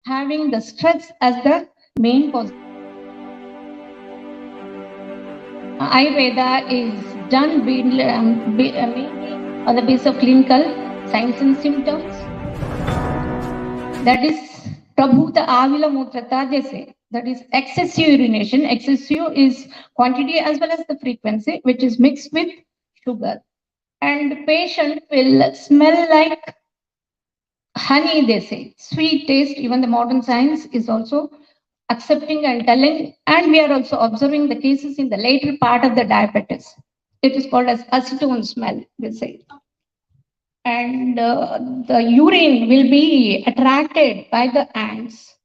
having the stress as the main cause. Ayurveda is done mainly on the basis of clinical signs and symptoms. That is Prabhuta Avila Mutrata, they say. That is excessive urination. Excessive is quantity as well as the frequency, which is mixed with sugar. And the patient will smell like honey, they say. Sweet taste, even the modern science is also accepting and telling. And we are also observing the cases in the later part of the diabetes. It is called as acetone smell, they say. And the urine will be attracted by the ants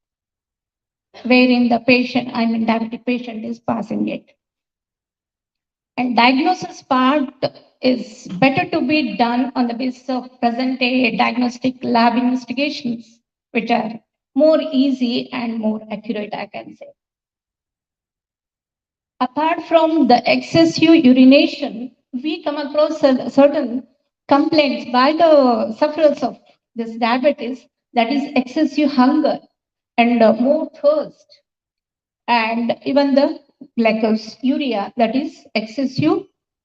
wherein the patient, I mean diabetic patient is passing it. And diagnosis part is better to be done on the basis of present day diagnostic lab investigations, which are more easy and more accurate, I can say. Apart from the excessive urination, we come across certain complaints by the sufferers of this diabetes, that is excessive hunger and more thirst, and even the glycosuria, that is excessive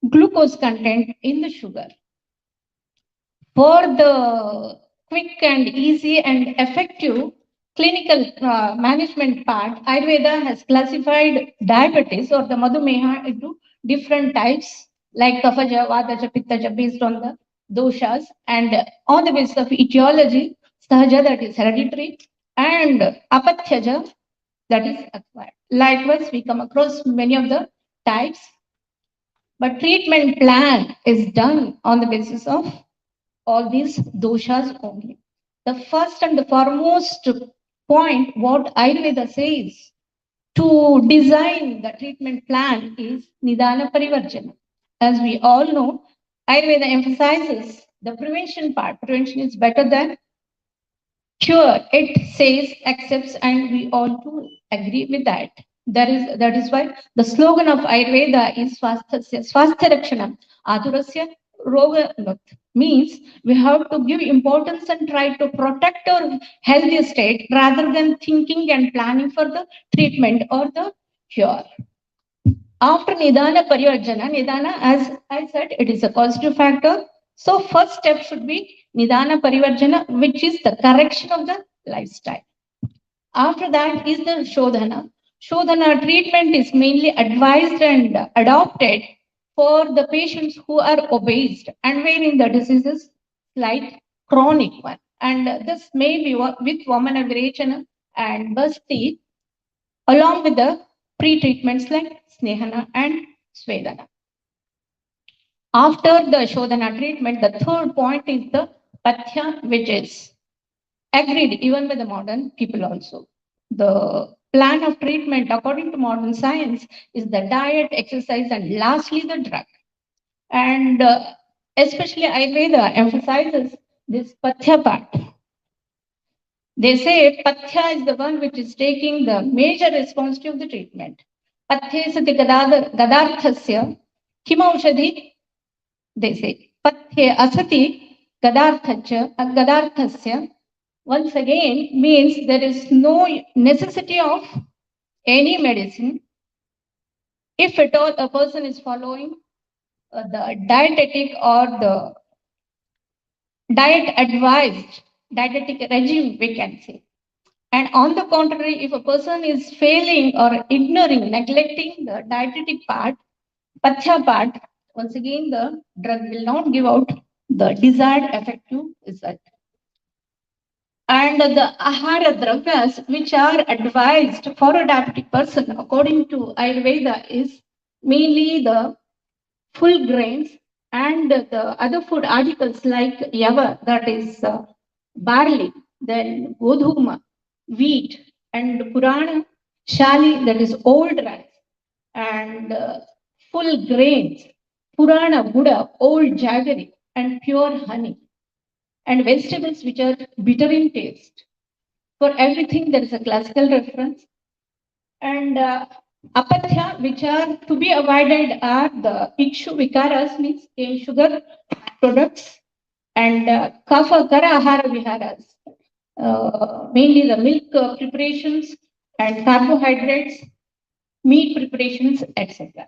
glucose content in the sugar. For the quick and easy and effective clinical management part, Ayurveda has classified diabetes or the Madhumeha into different types like Kaphaja, Vadaja, Pittaja based on the doshas, and on the basis of etiology, Sahaja, that is hereditary, and Apatyaja, that is acquired. Likewise, we come across many of the types, but treatment plan is done on the basis of all these doshas only. The first and the foremost point, what Ayurveda says to design the treatment plan is Nidana Parivarjana. As we all know, Ayurveda emphasizes the prevention part. Prevention is better than cure. It says, accepts, and we all too agree with that. That is why the slogan of Ayurveda is Swasthya Rakshanam, Adurasya Roga Vat. Means we have to give importance and try to protect our healthy state rather than thinking and planning for the treatment or the cure. After Nidana Parivarjana, Nidana, as I said, it is a causative factor. So first step should be Nidana Parivarjana, which is the correction of the lifestyle. After that is the Shodhana. Shodhana treatment is mainly advised and adopted for the patients who are obese and wherein the disease is slight chronic one. And this may be with Vamana Virechana and Basti along with the pre-treatments like Snehana and Svedana. After the Shodhana treatment, the third point is the Pathya, which is agreed even by the modern people also. The plan of treatment according to modern science is the diet, exercise, and lastly the drug. And especially Ayurveda emphasizes this Pathya part. They say Pathya is the one which is taking the major responsibility of the treatment. Pathye sati gadarthasya kimaushadhi, they say. Pathye asati gadarthasya, once again means there is no necessity of any medicine if at all a person is following the dietetic or the diet advised dietetic regime, we can say. And on the contrary, if a person is failing or ignoring, neglecting the dietetic part, Pathya part, once again the drug will not give out the desired effective result. And the Ahara Dravyas, which are advised for a diabetic person according to Ayurveda, is mainly the full grains and the other food articles like Yava, that is barley, then Godhuma, wheat, and Purana Shali, that is old rice, and full grains, Purana Buddha, old jaggery, and pure honey, and vegetables which are bitter in taste. For everything, there is a classical reference. And Apatya, which are to be avoided, are the Ikshu Vikaras, means sugar products, and Kapha Kara Ahara Viharas, mainly the milk preparations and carbohydrates, meat preparations, etc.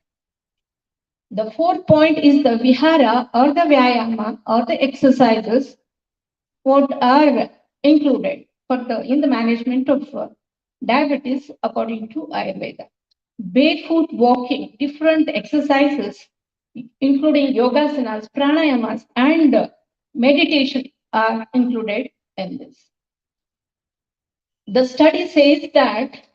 The fourth point is the vihara or the vyayama or the exercises what are included in the management of diabetes according to Ayurveda. Barefoot walking, different exercises, including yogasanas, pranayamas, and meditation are included in this. The study says that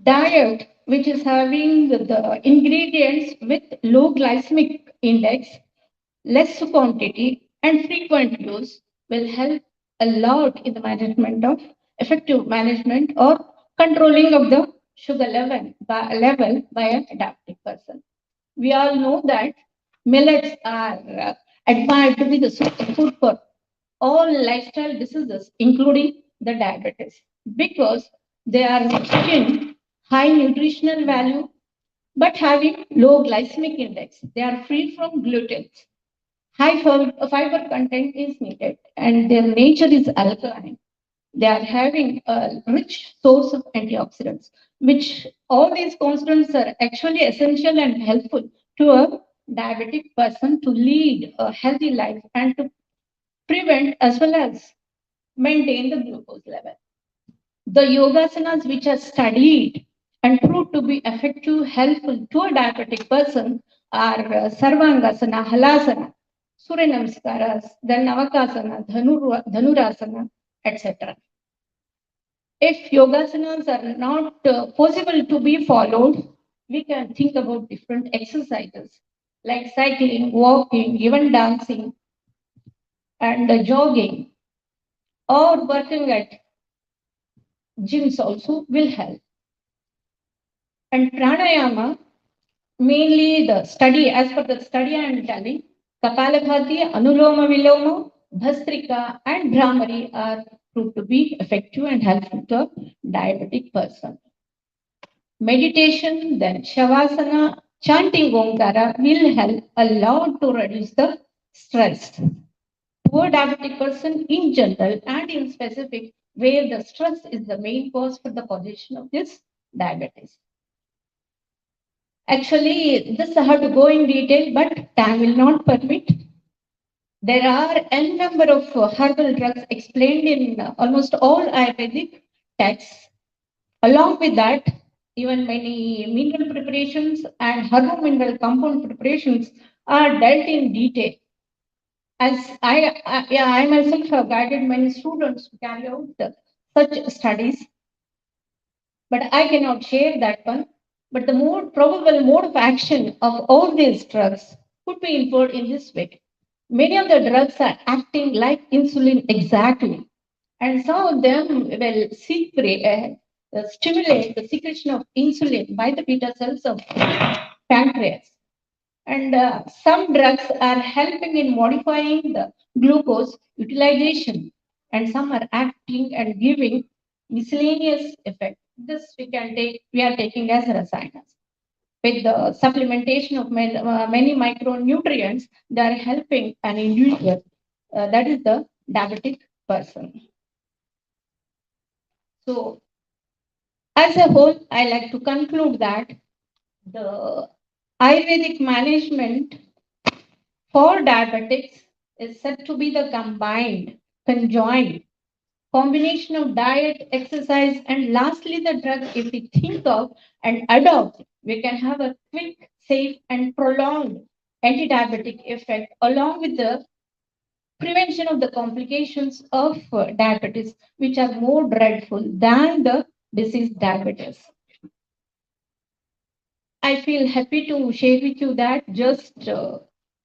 diet which is having the ingredients with low glycemic index, less quantity, and frequent use will help a lot in the management of effective management or controlling of the sugar level by an adaptive person. We all know that millets are admired to be the food for all lifestyle diseases, including the diabetes, because they are rich in high nutritional value but having low glycemic index. They are free from gluten. High fiber content is needed, and their nature is alkaline. They are having a rich source of antioxidants, which all these constants are actually essential and helpful to a diabetic person to lead a healthy life and to prevent as well as maintain the glucose level. The yogasanas which are studied and proved to be effective, helpful to a diabetic person are Sarvangasana, Halasana, Surya Namaskaras, then Navakasana, Dhanurasana, etc. If yogasanas are not possible to be followed, we can think about different exercises like cycling, walking, even dancing, and jogging, or working at gyms also will help. And pranayama, mainly the study, as per the study I am telling, Kapalabhati, Anuloma Viloma, Bhastrika, and Brahmari are proved to be effective and helpful to a diabetic person. Meditation, then Shavasana, chanting Omkara will help a lot to reduce the stress. Poor diabetic person in general and in specific, where the stress is the main cause for the position of this diabetes. Actually, this I have to go in detail, but time will not permit. There are n number of herbal drugs explained in almost all Ayurvedic texts. Along with that, even many mineral preparations and herbal-mineral compound preparations are dealt in detail. As I myself have guided many students to carry out such studies, but I cannot share that one. But the more probable mode of action of all these drugs could be inferred in this way. Many of the drugs are acting like insulin exactly, and some of them will stimulate the secretion of insulin by the beta cells of pancreas. And some drugs are helping in modifying the glucose utilization, and some are acting and giving miscellaneous effect. This we are taking as rasayanas. With the supplementation of many micronutrients, they are helping an individual, that is the diabetic person. So, as a whole, I like to conclude that the Ayurvedic management for diabetics is said to be the conjoined combination of diet, exercise, and lastly the drug. If we think of and adopt, we can have a quick, safe, and prolonged anti-diabetic effect along with the prevention of the complications of diabetes, which are more dreadful than the disease diabetes. I feel happy to share with you that just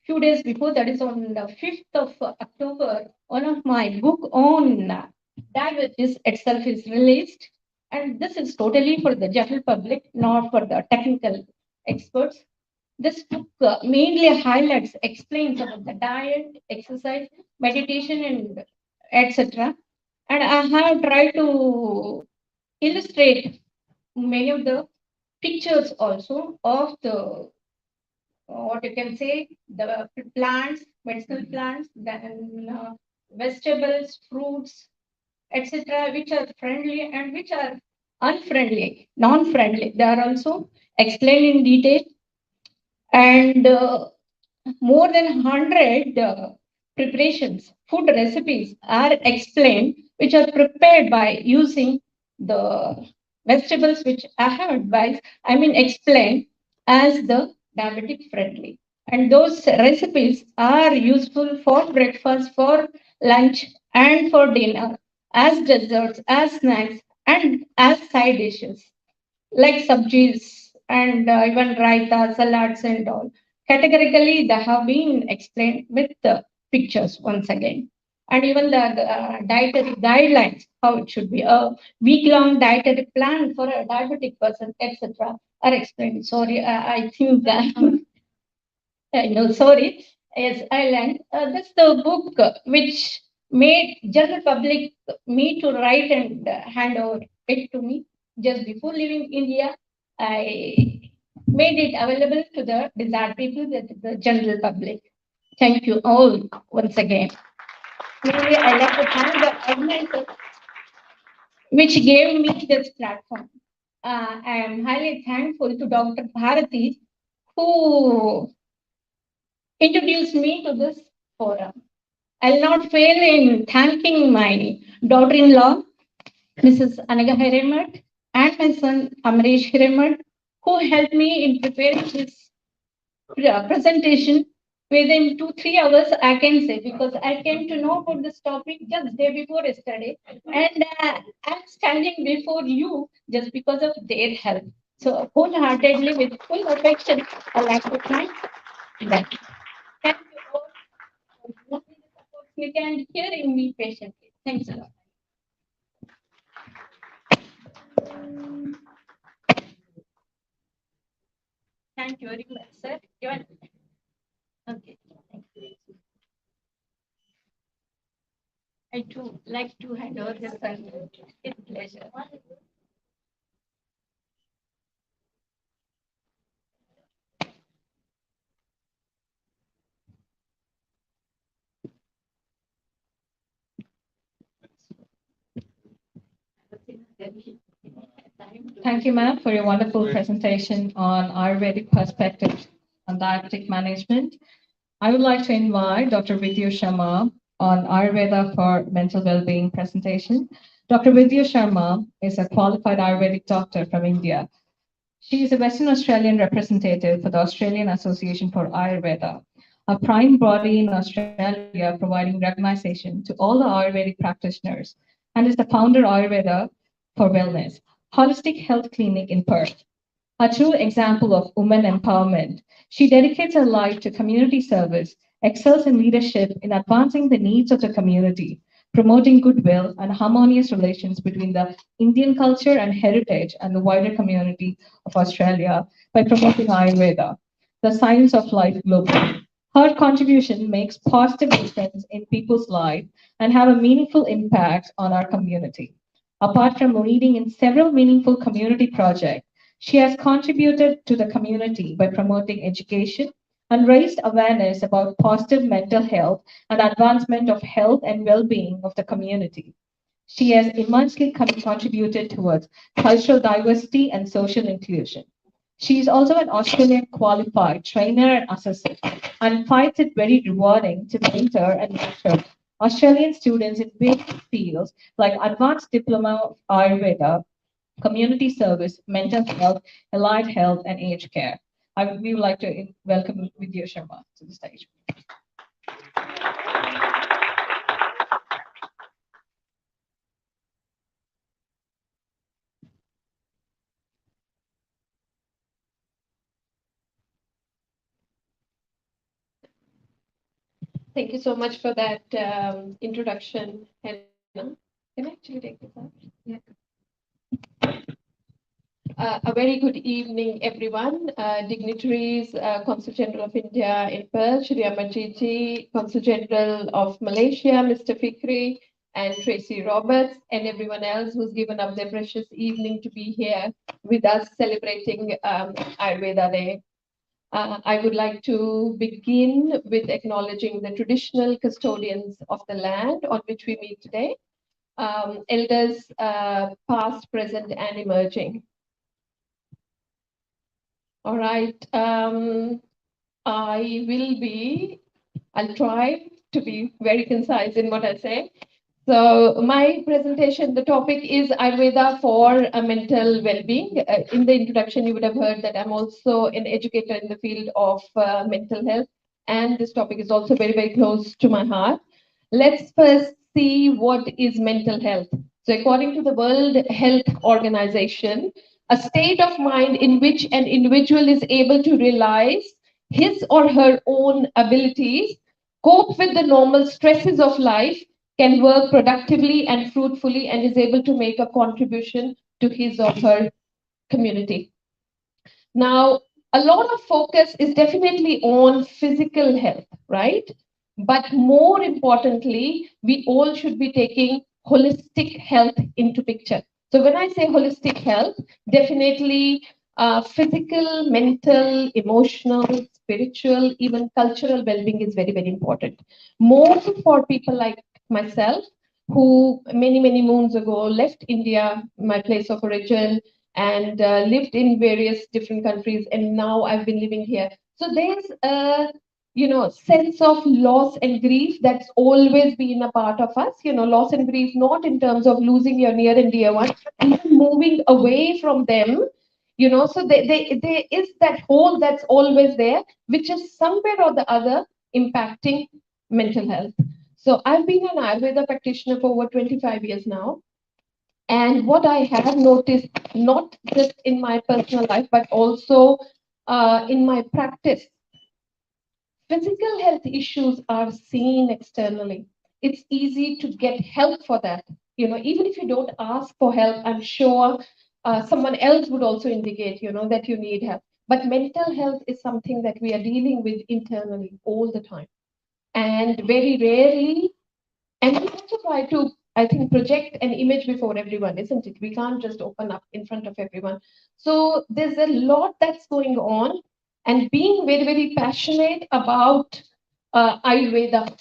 few days before, that is on the 5th of October, one of my book on diabetes itself is released. And this is totally for the general public, not for the technical experts. This book mainly highlights, explains about the diet, exercise, meditation, and etc. And I have tried to illustrate many of the pictures also of the what you can say the plants, medicinal plants, then vegetables, fruits, etc., which are friendly and which are unfriendly, non-friendly. They are also explained in detail, and more than 100 preparations, food recipes are explained, which are prepared by using the vegetables which I have advised, explained as the diabetic friendly. And those recipes are useful for breakfast, for lunch, and for dinner, as desserts, as snacks, and as side dishes like subjis and even raita, salads, and all. Categorically, they have been explained with the pictures once again. And even the dietary guidelines, how it should be, a week-long dietary plan for a diabetic person, etc., are explained. Sorry, I think that no, sorry. Yes, I learned. That's the book which made general public me to write and hand over it to me. Just before leaving India, I made it available to the desired people, the general public. Thank you all once again. Really, I like to thank the organizers which gave me this platform. I am highly thankful to Dr. Bharati who introduced me to this forum. I'll not fail in thanking my daughter-in-law, Mrs. Anaga Hiremat, and my son Amresh Hiremat, who helped me in preparing this presentation within 2-3 hours, I can say, because I came to know about this topic just day before yesterday, and I'm standing before you just because of their help. So wholeheartedly, with full affection, I'd like to thank them. Thank you all for giving me the opportunity and hearing me patiently. Thanks a lot. Thank you very much, sir. Okay. Thank you. I too like to hand over the sun. It's a pleasure. Thank you, ma'am, for your wonderful presentation on Ayurvedic perspective on diabetic management. I would like to invite Dr. Vidya Sharma on Ayurveda for mental well-being presentation. Dr. Vidya Sharma is a qualified Ayurvedic doctor from India. She is a Western Australian representative for the Australian Association for Ayurveda, a prime body in Australia providing recognition to all the Ayurvedic practitioners, and is the founder Ayurveda for Wellness, holistic health clinic in Perth. A true example of women empowerment, she dedicates her life to community service, excels in leadership in advancing the needs of the community, promoting goodwill and harmonious relations between the Indian culture and heritage and the wider community of Australia by promoting Ayurveda, the science of life globally. Her contribution makes positive difference in people's life and have a meaningful impact on our community. Apart from leading in several meaningful community projects, she has contributed to the community by promoting education and raised awareness about positive mental health and advancement of health and well-being of the community. She has immensely contributed towards cultural diversity and social inclusion. She is also an Australian qualified trainer and assessor and finds it very rewarding to mentor and mentor Australian students in various fields like advanced diploma of Ayurveda, community service, mental health, allied health, and aged care. We would like to welcome Vidya Sharma to the stage. Thank you so much for that introduction, Hannah. Can I actually take this out? Yeah. A very good evening, everyone. Dignitaries, Consul General of India in Perth, Shri Amarjit, Consul General of Malaysia, Mr. Fikri, and Tracy Roberts, and everyone else who's given up their precious evening to be here with us celebrating Ayurveda Day. I would like to begin with acknowledging the traditional custodians of the land on which we meet today. elders, past, present, and emerging. All right. I'll try to be very concise in what I say. So my presentation, the topic is Ayurveda for mental well-being. In the introduction, you would have heard that I'm also an educator in the field of mental health, and this topic is also very, very close to my heart. Let's first see what is mental health. So according to the World Health Organization, a state of mind in which an individual is able to realize his or her own abilities, cope with the normal stresses of life, can work productively and fruitfully, and is able to make a contribution to his or her community. Now, a lot of focus is definitely on physical health, right? But more importantly, we all should be taking holistic health into picture. So when I say holistic health, definitely physical, mental, emotional, spiritual, even cultural well-being is very, very important. More for people like myself, who many, many moons ago left India, my place of origin, and lived in various different countries, and now I've been living here. So there's a sense of loss and grief that's always been a part of us. Loss and grief, not in terms of losing your near and dear one, even moving away from them. So there is that hole that's always there, which is somewhere or the other impacting mental health. So I've been an Ayurveda practitioner for over 25 years now. And what I have noticed, not just in my personal life, but also in my practice, physical health issues are seen externally. It's easy to get help for that. Even if you don't ask for help, I'm sure someone else would also indicate, that you need help. But mental health is something that we are dealing with internally all the time. And very rarely, and we also try to, I think, project an image before everyone, isn't it? We can't just open up in front of everyone. So there's a lot that's going on. And being very, very passionate about Ayurveda,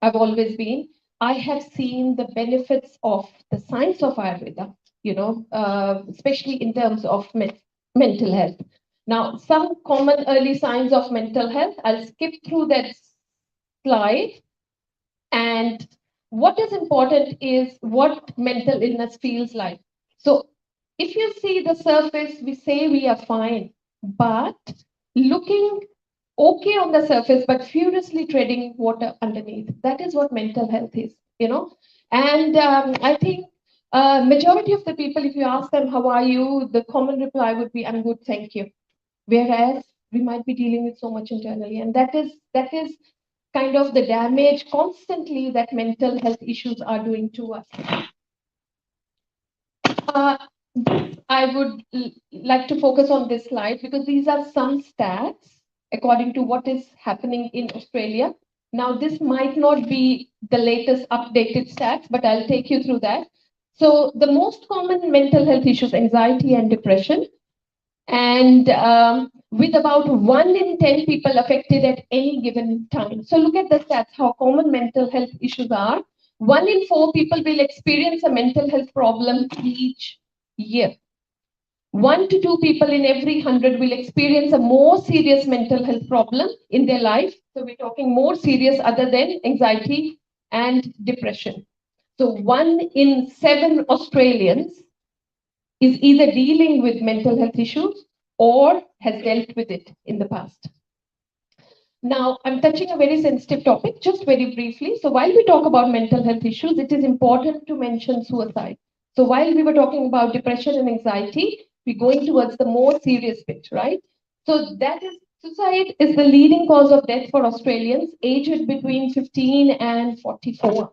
I've always been, I have seen the benefits of the science of Ayurveda, especially in terms of mental health. Now, some common early signs of mental health, I'll skip through that slide. And what is important is what mental illness feels like. So if you see the surface, we say we are fine, but looking okay on the surface, but furiously treading water underneath. That is what mental health is. And I think majority of the people, if you ask them, how are you? The common reply would be, I'm good, thank you. Whereas we might be dealing with so much internally. And that is kind of the damage constantly that mental health issues are doing to us. I would like to focus on this slide because these are some stats according to what is happening in Australia. Now, this might not be the latest updated stats, but I'll take you through that. So the most common mental health issues, anxiety and depression, and with about 1 in 10 people affected at any given time. So look at the stats, how common mental health issues are. 1 in 4 people will experience a mental health problem each year. 1 to 2 people in every 100 will experience a more serious mental health problem in their life. So we're talking more serious other than anxiety and depression. So 1 in 7 Australians is either dealing with mental health issues or has dealt with it in the past. Now, I'm touching a very sensitive topic, just very briefly. So while we talk about mental health issues, it is important to mention suicide. So while we were talking about depression and anxiety, we're going towards the more serious bit, right? So that is, suicide is the leading cause of death for Australians aged between 15 and 44.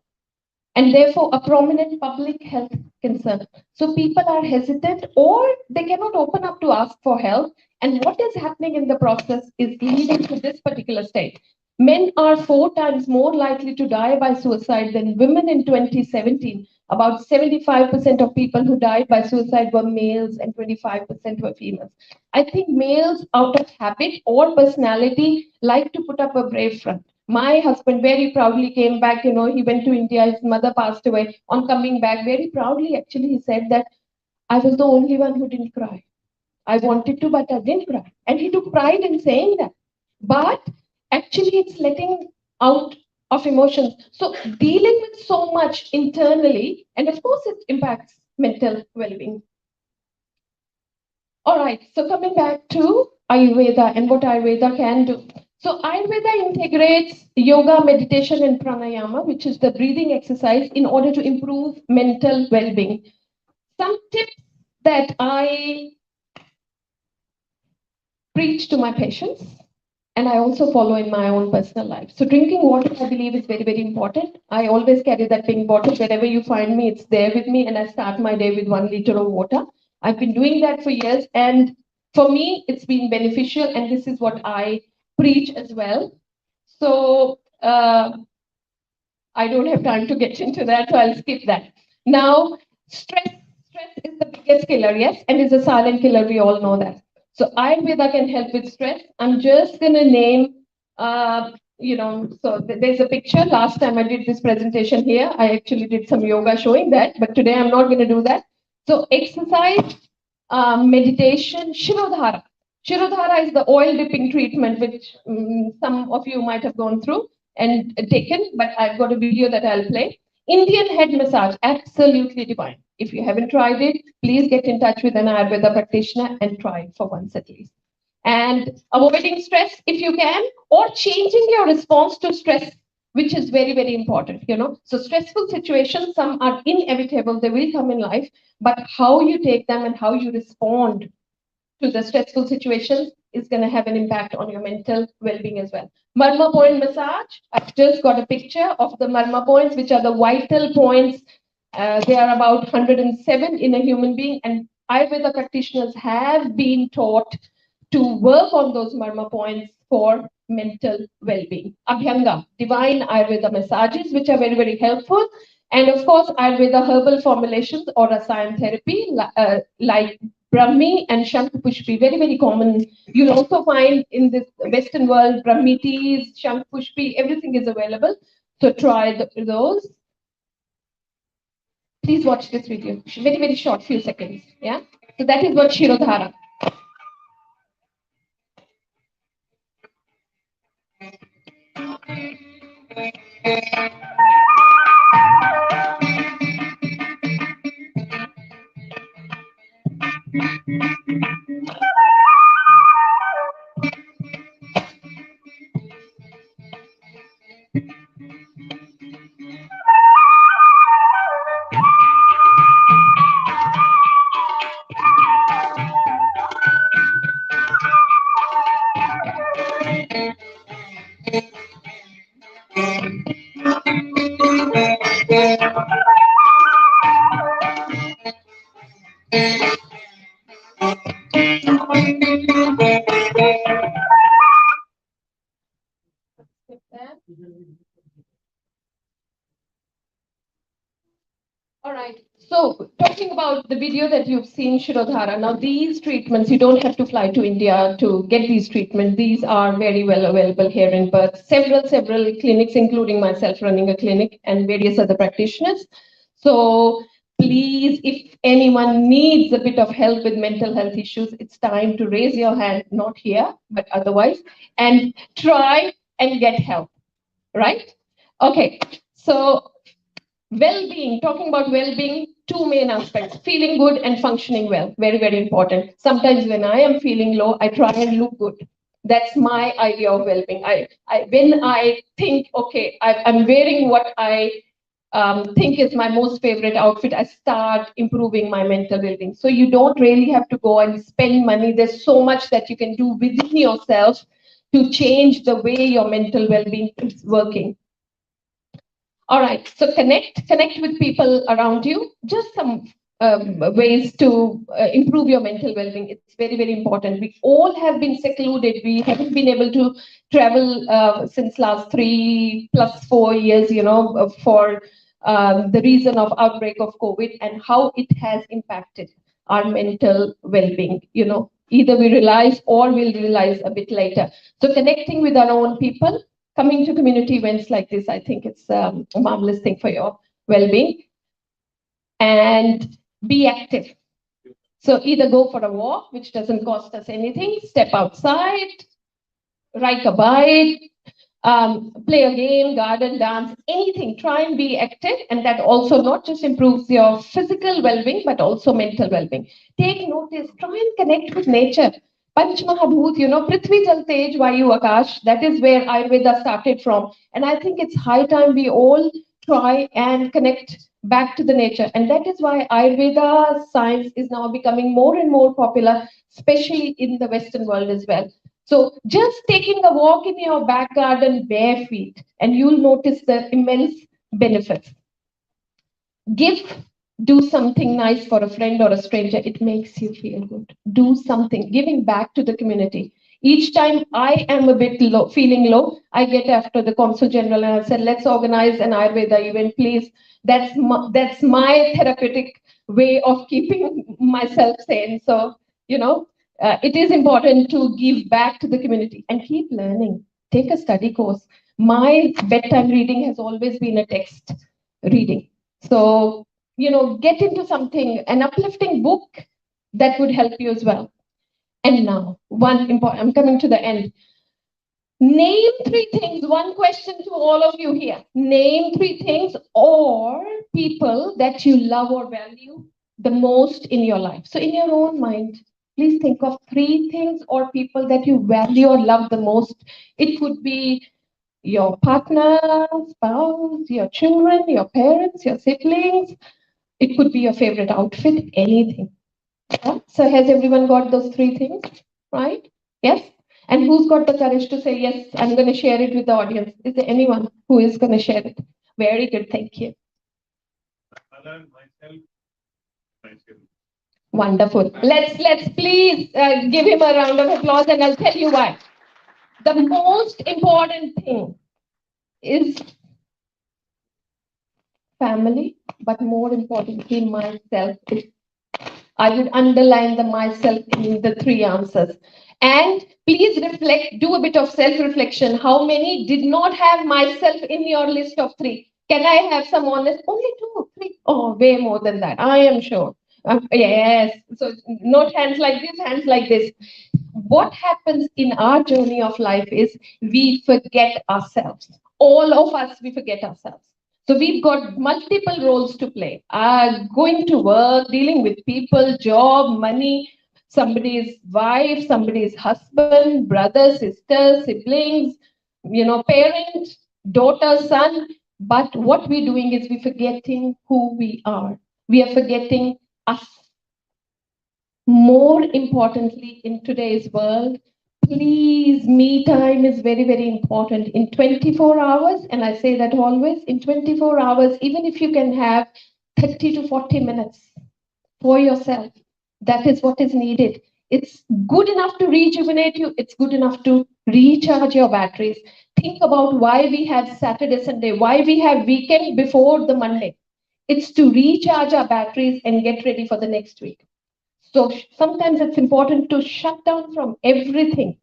And therefore a prominent public health concern. So people are hesitant or they cannot open up to ask for help. And what is happening in the process is leading to this particular state. Men are 4 times more likely to die by suicide than women in 2017. About 75% of people who died by suicide were males and 25% were females. I think males out of habit or personality like to put up a brave front. My husband very proudly came back, he went to India, his mother passed away. On coming back, very proudly, actually, he said that I was the only one who didn't cry. I wanted to, but I didn't cry. And he took pride in saying that. But actually, it's letting out of emotions. So, dealing with so much internally, and of course, it impacts mental well being. All right, so coming back to Ayurveda and what Ayurveda can do. So, Ayurveda integrates yoga, meditation, and pranayama, which is the breathing exercise, in order to improve mental well being. Some tips that I preach to my patients and I also follow in my own personal life. So drinking water, I believe, is very, very important. I always carry that pink bottle. Wherever you find me, it's there with me, and I start my day with 1 liter of water. I've been doing that for years, and for me, it's been beneficial, and this is what I preach as well. So I don't have time to get into that, so I'll skip that. Now, stress is the biggest killer, yes, and is a silent killer. We all know that. So Ayurveda can help with stress. I'm just gonna name, there's a picture. Last time I did this presentation here, I actually did some yoga showing that, but today I'm not gonna do that. So exercise, meditation, Shirodhara. Shirodhara is the oil dipping treatment, which some of you might have gone through and taken, but I've got a video that I'll play. Indian head massage, absolutely divine. If you haven't tried it, please get in touch with an Ayurveda practitioner and try it for once at least. And avoiding stress if you can, or changing your response to stress, which is very, very important. So stressful situations, some are inevitable, they will come in life, but how you take them and how you respond to the stressful situations is going to have an impact on your mental well-being as well. Marma point massage. I've just got a picture of the marma points, which are the vital points. They are about 107 in a human being, and Ayurveda practitioners have been taught to work on those marma points for mental well-being. Abhyanga, divine Ayurveda massages, which are very, very helpful. And of course, Ayurveda herbal formulations or Rasayan therapy, like Brahmi and Shankhupushpi, very, very common. You'll also find in this Western world, Brahmi teas, Shankhupushpi, everything is available. So try those. Please watch this video. Very, very short, few seconds. Yeah. So that is what Shirodhara. All right. So talking about the video that you've seen, Shirodhara, now these treatments, you don't have to fly to India to get these treatments. These are very well available here in Perth. Several clinics, including myself running a clinic and various other practitioners. So please, if anyone needs a bit of help with mental health issues, it's time to raise your hand, not here, but otherwise, and try and get help, right? Okay, so well-being, talking about well-being, two main aspects, feeling good and functioning well, very, very important. Sometimes when I am feeling low, I try and look good. That's my idea of well-being. When I think, okay, I'm wearing what I think is my most favorite outfit, I start improving my mental well-being. So you don't really have to go and spend money. There's so much that you can do within yourself to change the way your mental well-being is working. All right, so connect with people around you. Just some ways to improve your mental well-being. It's very, very important. We all have been secluded. We haven't been able to travel since last 3+4 years, for the reason of outbreak of COVID and how it has impacted our mental well-being. Either we realize or we'll realize a bit later. So connecting with our own people, coming to community events like this, I think it's a marvelous thing for your well-being. And be active. So either go for a walk, which doesn't cost us anything, step outside, ride a bike, play a game, garden, dance, anything. Try and be active, and that also not just improves your physical well-being, but also mental well-being. Take notice, try and connect with nature. Panch Mahabhut, Prithvi, Jal, Tej, Vayu, Akash, that is where Ayurveda started from. And I think it's high time we all try and connect back to the nature. And that is why Ayurveda science is now becoming more and more popular, especially in the Western world as well. So just taking a walk in your back garden bare feet, and you'll notice the immense benefits. Do something nice for a friend or a stranger. It makes you feel good. Do something, giving back to the community. Each time I am a bit low, feeling low, I get after the Consul General and I said, let's organize an Ayurveda event, please. That's my therapeutic way of keeping myself sane. So, it is important to give back to the community and keep learning. Take a study course. My bedtime reading has always been a text reading. So, get into something, an uplifting book that would help you as well. And now, I'm coming to the end. Name 3 things, one question to all of you here. Name 3 things or people that you love or value the most in your life. So in your own mind, please think of 3 things or people that you value or love the most. It could be your partner, spouse, your children, your parents, your siblings. It could be your favorite outfit, anything. Yeah? So has everyone got those 3 things, right? Yes? And who's got the courage to say, yes, I'm going to share it with the audience? Is there anyone who is going to share it? Very good, thank you. Wonderful. Let's please give him a round of applause, and I'll tell you why. The most important thing is family, but more importantly, myself. I would underline the myself in the 3 answers. And please reflect, do a bit of self-reflection. How many did not have myself in your list of 3? Can I have some honest? Only 2, 3. Oh, way more than that, I am sure. Yes. So not hands like this, hands like this. What happens in our journey of life is we forget ourselves. All of us, we forget ourselves. So we've got multiple roles to play. Going to work, dealing with people, job, money, somebody's wife, somebody's husband, brother, sister, siblings, parent, daughter, son. But what we're doing is we're forgetting who we are. We are forgetting us. More importantly, in today's world, please, me time is very, very important. In 24 hours, and I say that always, in 24 hours, even if you can have 30 to 40 minutes for yourself, that is what is needed. It's good enough to rejuvenate you. It's good enough to recharge your batteries. Think about why we have Saturday, Sunday, why we have weekend before the Monday. It's to recharge our batteries and get ready for the next week. So sometimes it's important to shut down from everything.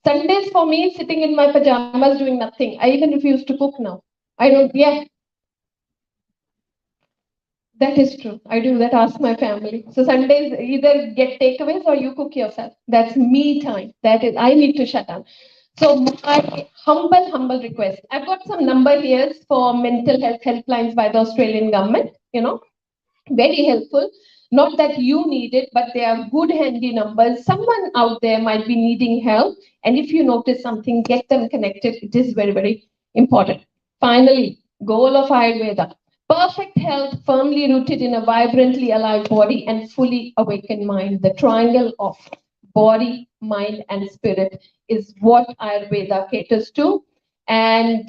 Sundays for me, sitting in my pajamas doing nothing. I even refuse to cook now. I don't, yeah. That is true. I do that, ask my family. So Sundays either get takeaways or you cook yourself. That's me time. That is, I need to shut down. So my humble request. I've got some number here for mental health helplines by the Australian government, very helpful. Not that you need it, but they are good handy numbers. Someone out there might be needing help. And if you notice something, get them connected. It is very, very important. Finally, goal of Ayurveda. Perfect health firmly rooted in a vibrantly alive body and fully awakened mind. The triangle of body, mind, and spirit is what Ayurveda caters to. And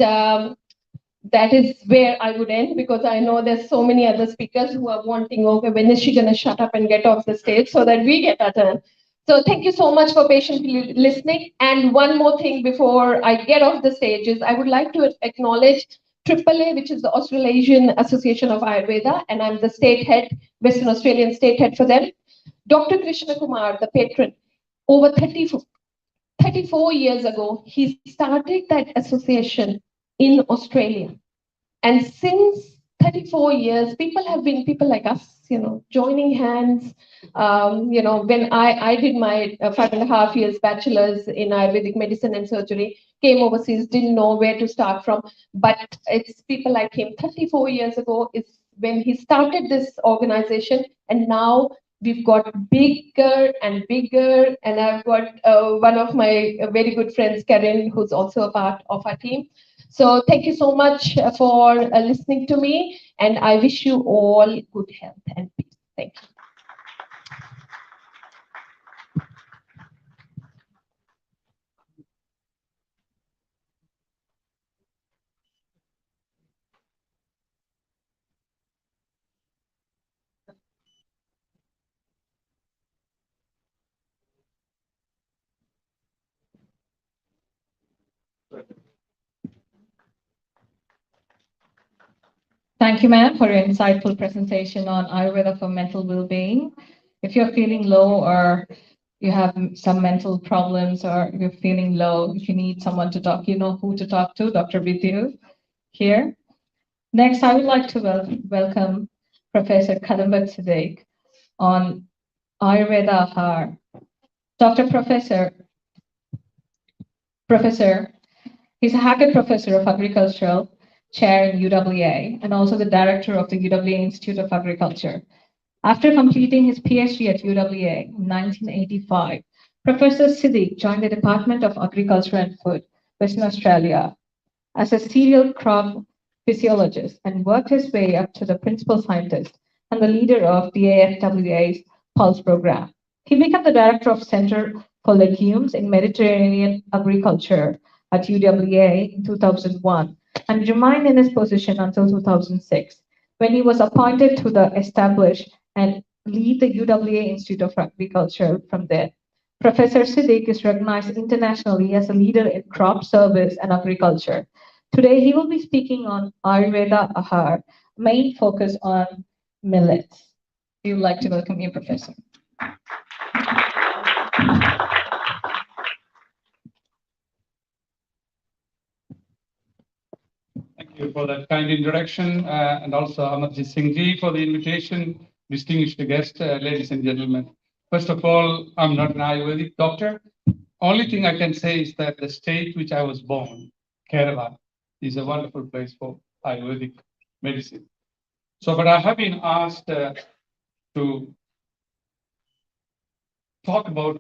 that is where I would end, because I know there's so many other speakers who are wanting, okay, when is she going to shut up and get off the stage so that we get our turn? So thank you so much for patiently listening. And one more thing before I get off the stage is I would like to acknowledge AAA, which is the Australasian Association of Ayurveda, and I'm the state head, Western Australian state head for them. Dr. Krishna Kumar, the patron, over 30 34 years ago, he started that association in Australia. And since 34 years, people like us, joining hands. When I did my 5.5 years bachelor's in Ayurvedic medicine and surgery, came overseas, didn't know where to start from. But it's people like him. 34 years ago is when he started this organization, and now we've got bigger and bigger. And I've got one of my very good friends, Karen, who's also a part of our team. So thank you so much for listening to me, and I wish you all good health and peace. Thank you. Thank you, ma'am, for your insightful presentation on Ayurveda for mental well-being. If you're feeling low or you have some mental problems or you're feeling low, if you need someone to talk, you know who to talk to, Dr. Vidyu here. Next, I would like to welcome Professor Kadambat Siddiq on Ayurveda Ahar. Professor, he's a Hackett Professor of Agricultural Chair in UWA and also the Director of the UWA Institute of Agriculture. After completing his PhD at UWA in 1985, Professor Siddiq joined the Department of Agriculture and Food, Western Australia, as a cereal crop physiologist and worked his way up to the principal scientist and the leader of the AFWA's Pulse program. He became the director of Center for Legumes in Mediterranean Agriculture at UWA in 2001 and remained in his position until 2006, when he was appointed to the establish and lead the UWA Institute of Agriculture from there. Professor Siddiq is recognized internationally as a leader in crop service and agriculture. Today, he will be speaking on Ayurveda Ahar, main focus on millets. We would like to welcome you, Professor. Thank you for that kind introduction, and also Amarjit Singh Ji for the invitation, distinguished guests, ladies and gentlemen. First of all, I'm not an Ayurvedic doctor. Only thing I can say is that the state which I was born, Kerala, is a wonderful place for Ayurvedic medicine. So, but I have been asked to talk about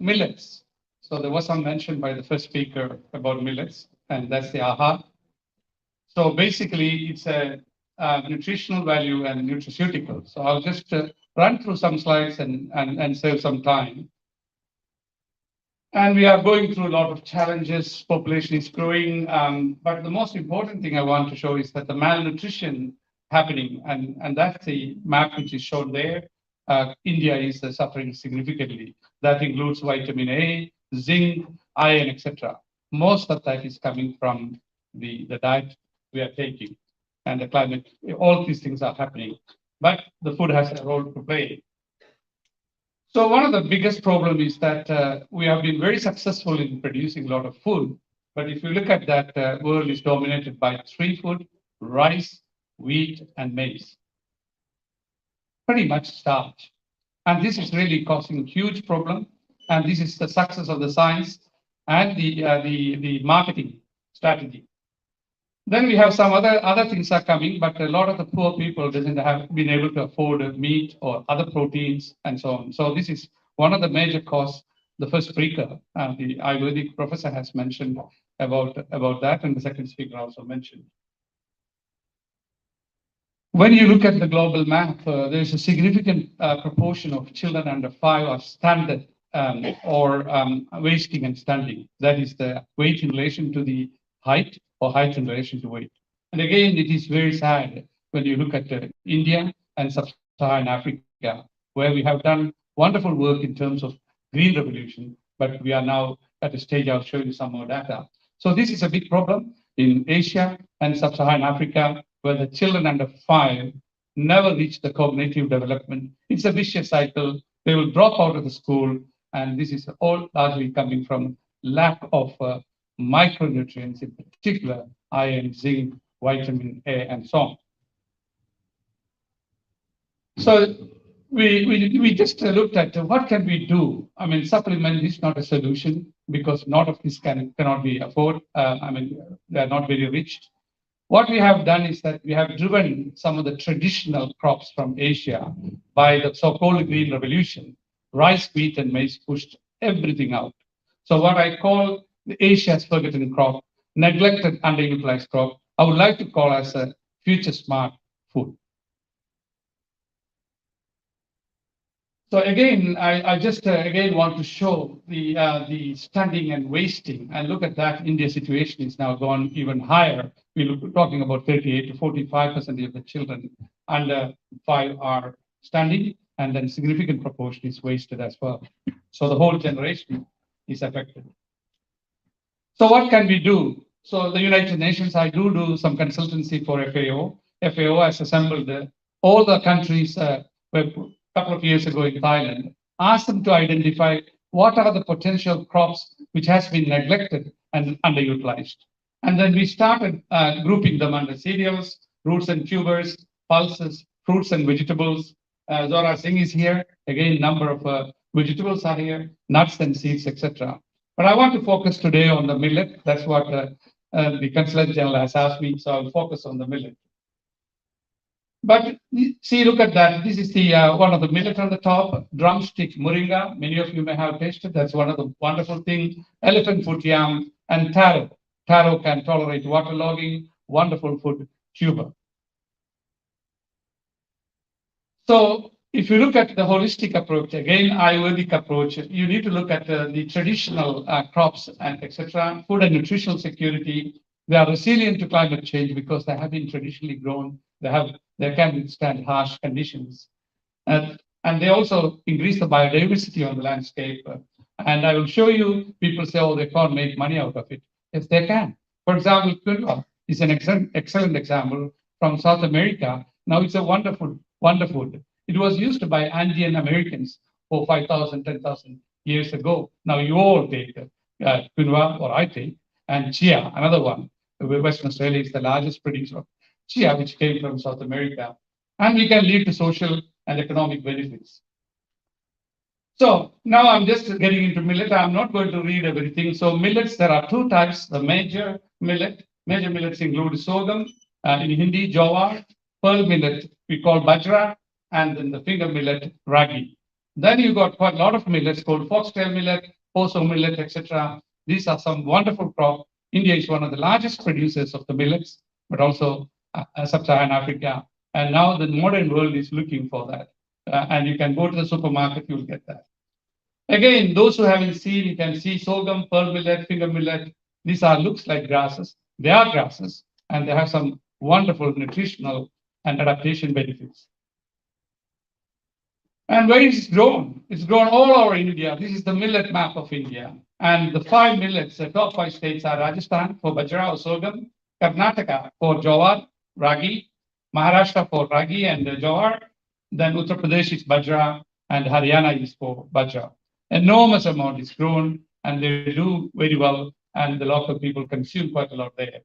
millets. So there was some mention by the first speaker about millets, and that's the AHA. So basically, it's a nutritional value and nutraceutical. So I'll just run through some slides and save some time. And we are going through a lot of challenges. Population is growing, but the most important thing I want to show is that the malnutrition happening, and that's the map which is shown there. India is suffering significantly. That includes vitamin A, zinc, iron, etc. Most of that is coming from the diet we are taking and the climate. All these things are happening, but the food has a role to play. So one of the biggest problems is that we have been very successful in producing a lot of food, but if you look at that, world is dominated by three food: rice, wheat, and maize. Pretty much starch. And this is really causing a huge problem. And this is the success of the science and the marketing strategy. Then we have some other things are coming, but a lot of the poor people doesn't have been able to afford meat or other proteins and so on. So this is one of the major causes. The first speaker, the Ayurvedic professor, has mentioned about that, and the second speaker also mentioned. When you look at the global map, there's a significant proportion of children under 5 are standard or wasting and standing. That is the weight in relation to the height or height in relation to weight. And again, it is very sad when you look at India and sub-Saharan Africa, where we have done wonderful work in terms of green revolution, but we are now at a stage. I'll show you some more data. So this is a big problem in Asia and sub-Saharan Africa, where the children under 5 never reach the cognitive development. It's a vicious cycle. They will drop out of the school, and this is all largely coming from lack of micronutrients, in particular iron, zinc, vitamin A, and so on. So we just looked at what can we do. I mean, supplement is not a solution because not of this cannot be afforded. I mean, they are not very rich. What we have done is that we have driven some of the traditional crops from Asia by the so-called Green Revolution. Rice, wheat, and maize pushed everything out. So what I call the Asia's forgotten crop, neglected, underutilized crop, I would like to call as a future smart food. So again, I just again want to show the stunting and wasting, and look at that. India's situation is now gone even higher. We're talking about 38 to 45% of the children under 5 are stunting, and then significant proportion is wasted as well. So the whole generation is affected. So what can we do? So the United Nations, I do some consultancy for FAO. FAO has assembled all the countries couple of years ago in Thailand, asked them to identify what are the potential crops which has been neglected and underutilized. And then we started grouping them under cereals, roots and tubers, pulses, fruits and vegetables. Zora Singh is here. Again, number of vegetables are here, nuts and seeds, etc. But I want to focus today on the millet. That's what the Consulate General has asked me, so I'll focus on the millet. But see, look at that. This is the one of the millet on the top, drumstick moringa. Many of you may have tasted. That's one of the wonderful things. Elephant foot yam and taro. Taro can tolerate waterlogging. Wonderful food, tuber. So if you look at the holistic approach, again, Ayurvedic approach, you need to look at the traditional crops and etc. Food and nutritional security. They are resilient to climate change because they have been traditionally grown. They can withstand harsh conditions. And they also increase the biodiversity on the landscape. And I will show you, people say, oh, they can't make money out of it. Yes, they can. For example, quinoa is an excellent example from South America. Now it's a wonderful. It was used by Andean Americans for 5,000, 10,000 years ago. Now you all take quinoa, or I take, and chia, another one. Western Australia is the largest producer of chia, which came from South America, and we can lead to social and economic benefits. So now I'm just getting into millet. I'm not going to read everything. So millets, there are 2 types. The major millets include sorghum, in Hindi, jowar, pearl millet, we call bajra, and then the finger millet, ragi. Then you got quite a lot of millets called foxtail millet, poso millet, etc. These are some wonderful crops. India is one of the largest producers of the millets, but also sub-Saharan Africa. And now the modern world is looking for that. And you can go to the supermarket, you'll get that. Again, those who haven't seen, you can see sorghum, pearl millet, finger millet. These looks like grasses. They are grasses, and they have some wonderful nutritional and adaptation benefits. And where is it grown? It's grown all over India. This is the millet map of India. And the 5 millets, the top 5 states are Rajasthan for bajra or sorghum, Karnataka for jowar, ragi, Maharashtra for ragi and jowar, then Uttar Pradesh is bajra, and Haryana is for bajra. Enormous amount is grown, and they do very well, and the local people consume quite a lot there.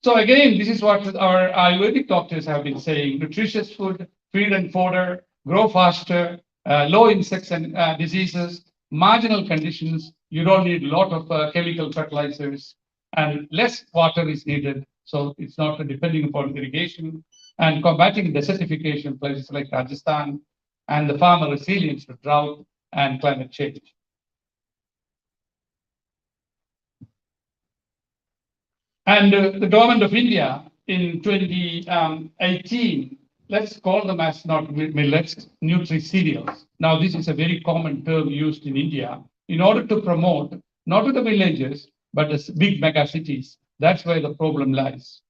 So again, this is what our Ayurvedic doctors have been saying: nutritious food, feed and fodder, grow faster, low insects and diseases, marginal conditions. You don't need a lot of chemical fertilizers, and less water is needed. So it's not depending upon irrigation, and combating desertification places like Rajasthan, and the farmer resilience to drought and climate change. And the government of India in 2018, let's call them as not millets, nutri-cereals. Now, this is a very common term used in India in order to promote, not to the villages, but the big mega cities. That's where the problem lies.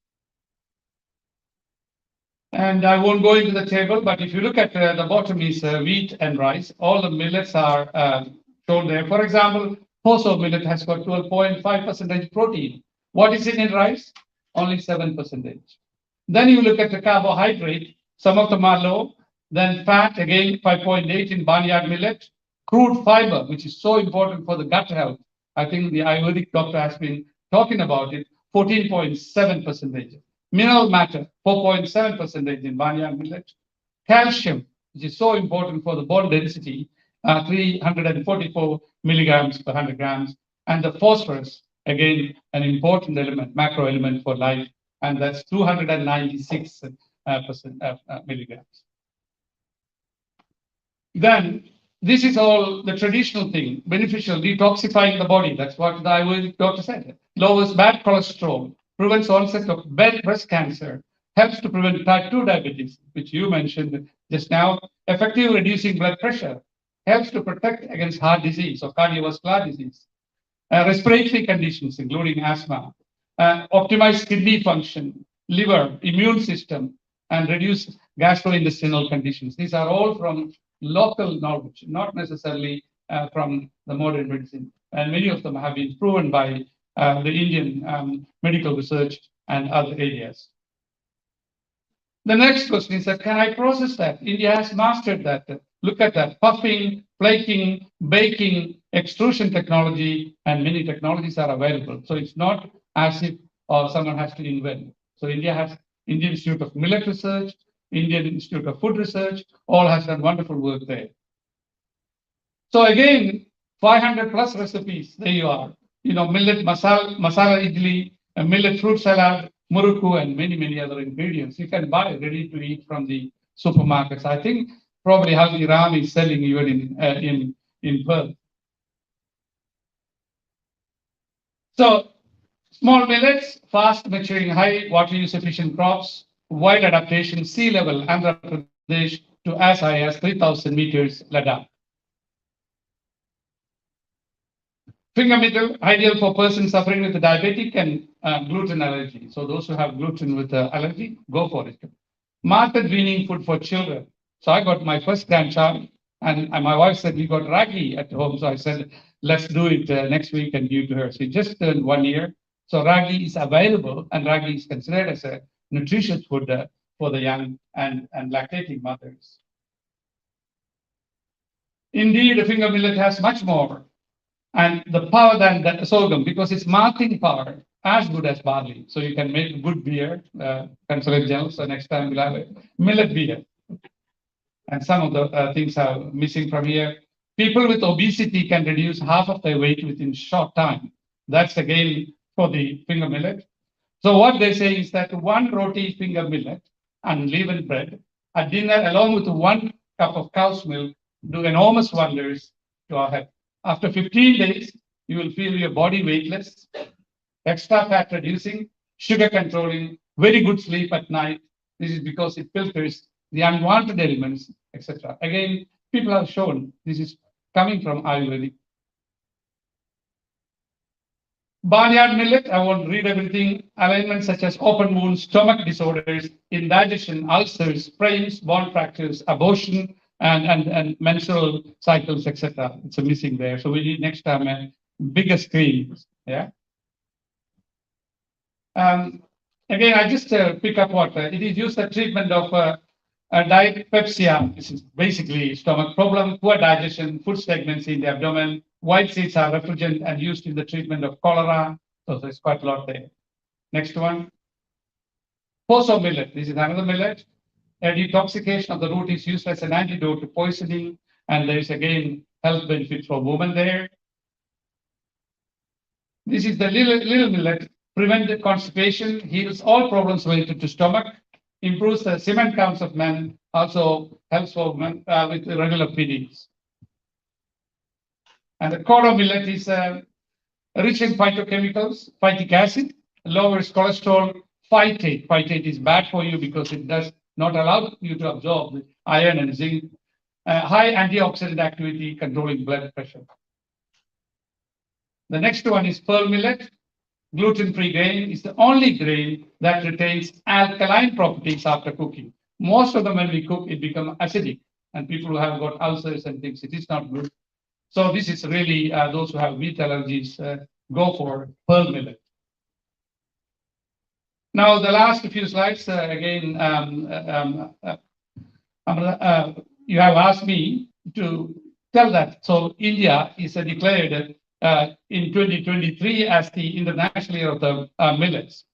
And I won't go into the table, but if you look at the bottom is wheat and rice, all the millets are shown there. For example, poso millet has got 12.5% protein. What is in rice? Only 7%. Then you look at the carbohydrate, some of them are low. Then fat, again, 5.8 in barnyard millet. Crude fiber, which is so important for the gut health. I think the Ayurvedic doctor has been talking about it, 14.7%. Mineral matter, 4.7% in barnyard millet. Calcium, which is so important for the bone density, 344 milligrams per 100 grams. And the phosphorus, again, an important element, macro element for life, and that's 296 milligrams. Then this is all the traditional thing, beneficial, detoxifying the body. That's what the Ayurvedic doctor said. Lowers bad cholesterol, prevents onset of breast cancer, helps to prevent type 2 diabetes, which you mentioned just now, effective reducing blood pressure, helps to protect against heart disease or cardiovascular disease, respiratory conditions, including asthma, optimize kidney function, liver, immune system, and reduce gastrointestinal conditions. These are all from local knowledge, not necessarily from the modern medicine. And many of them have been proven by the Indian medical research and other areas. The next question is that, can I process that? India has mastered that. Look at that, puffing, flaking, baking, extrusion technology, and many technologies are available. So it's not as if someone has to invent. So India has Indian Institute of Millet Research, Indian Institute of Food Research, all has done wonderful work there. So again, 500 plus recipes, there you are. You know, millet masala idli, millet fruit salad, murukku, and many, many other ingredients. You can buy ready to eat from the supermarkets. I think probably Haldiram is selling even in Perth. So small millets, fast maturing, high water use efficient crops, wide adaptation, sea level, Andhra Pradesh to as high as 3,000 meters Ladakh. Finger middle, ideal for persons suffering with diabetic and gluten allergy. So those who have gluten with allergy, go for it. Market weaning food for children. So I got my first grandchild, and my wife said, we got ragi at home. So I said, let's do it next week and give to her. She just turned 1 year. So ragi is available, and ragi is considered as a nutritious food for the young and lactating mothers. Indeed, finger millet has much more and the power than the sorghum, because it's malting power as good as barley. So you can make good beer, Consulate General. So next time we'll have a millet beer. And some of the things are missing from here. People with obesity can reduce half of their weight within short time. That's again for the finger millet. So what they say is that 1 roti finger millet and leavened bread at dinner, along with 1 cup of cow's milk, do enormous wonders to our health. After 15 days, you will feel your body weightless, extra fat reducing, sugar controlling, very good sleep at night. This is because it filters the unwanted elements, etc. Again, people have shown this is coming from Ayurvedic. Barnyard millet, I won't read everything. Alignments such as open wounds, stomach disorders, indigestion, ulcers, sprains, bone fractures, abortion, and menstrual cycles, etc. It's a missing there. So we need next time a bigger screen. Yeah. Again, I just pick up what it is used as treatment of diapepsia. This is basically stomach problem, poor digestion, food stagnancy in the abdomen. White seeds are refrigerant and used in the treatment of cholera. So there's quite a lot there. Next one. Poso millet. This is another millet. A detoxification of the root is used as an antidote to poisoning, and there is again health benefits for women there. This is the little millet. Prevents constipation, heals all problems related to stomach, improves the semen counts of men, also helps for men with regular feedings. And the kodo millet is rich in phytochemicals, phytic acid, lowers cholesterol, phytate. Phytate is bad for you because it does not allow you to absorb the iron and zinc. High antioxidant activity, controlling blood pressure. The next one is pearl millet. Gluten-free grain is the only grain that retains alkaline properties after cooking. Most of them, when we cook, it becomes acidic, and people who have got ulcers and things, it is not good. So this is really those who have wheat allergies go for pearl millet. Now the last few slides again. You have asked me to tell that. So India is declared in 2023 as the International Year of the Millets.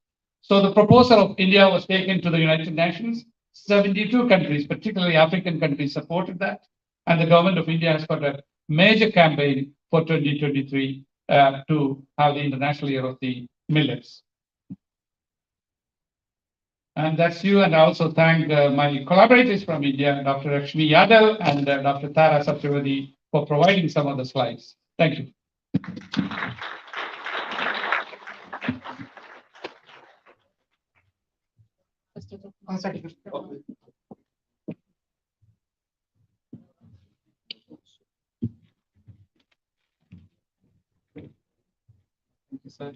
So the proposal of India was taken to the United Nations. 72 countries, particularly African countries, supported that. And the government of India has got a major campaign for 2023 to have the International Year of the Millets. And that's you. And I also thank my collaborators from India, Dr. Lakshmi Yadav and Dr. Tara Satyavadi, for providing some of the slides. Thank you. Thank you, sir.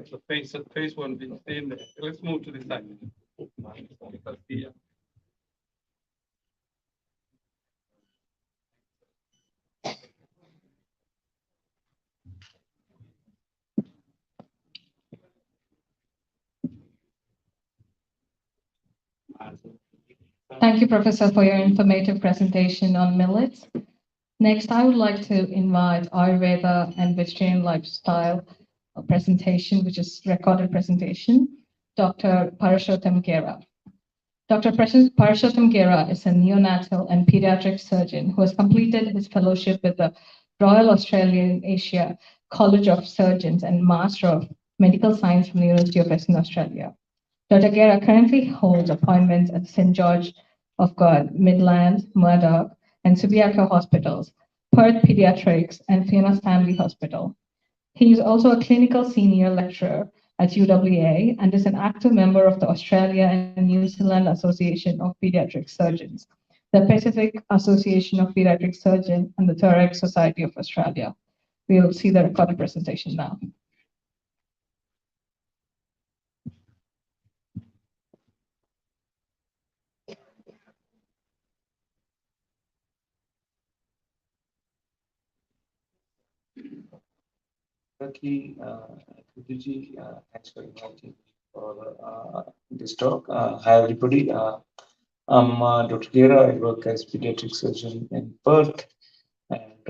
So phase one, we stay in there. Let's move to the side. Because the, Thank you, Professor, for your informative presentation on millets. Next, I would like to invite Ayurveda and vegetarian lifestyle presentation, which is recorded presentation, Dr. Parashottam Gera. Dr. Parashottam Gera is a neonatal and pediatric surgeon who has completed his fellowship with the Royal Australian Asia College of Surgeons and Master of Medical Science from the University of Western Australia. Dr. Gera currently holds appointments at St. George of God, Midland, Murdoch, and Subiaco Hospitals, Perth Pediatrics, and Fiona Stanley Hospital. He is also a clinical senior lecturer at UWA and is an active member of the Australia and New Zealand Association of Pediatric Surgeons, the Pacific Association of Pediatric Surgeons, and the Thoracic Society of Australia. We will see the recorded presentation now. Firstly, Kuduji, thanks for inviting me for this talk. Hi, everybody. I'm Dr. Gera. I work as pediatric surgeon in Perth, and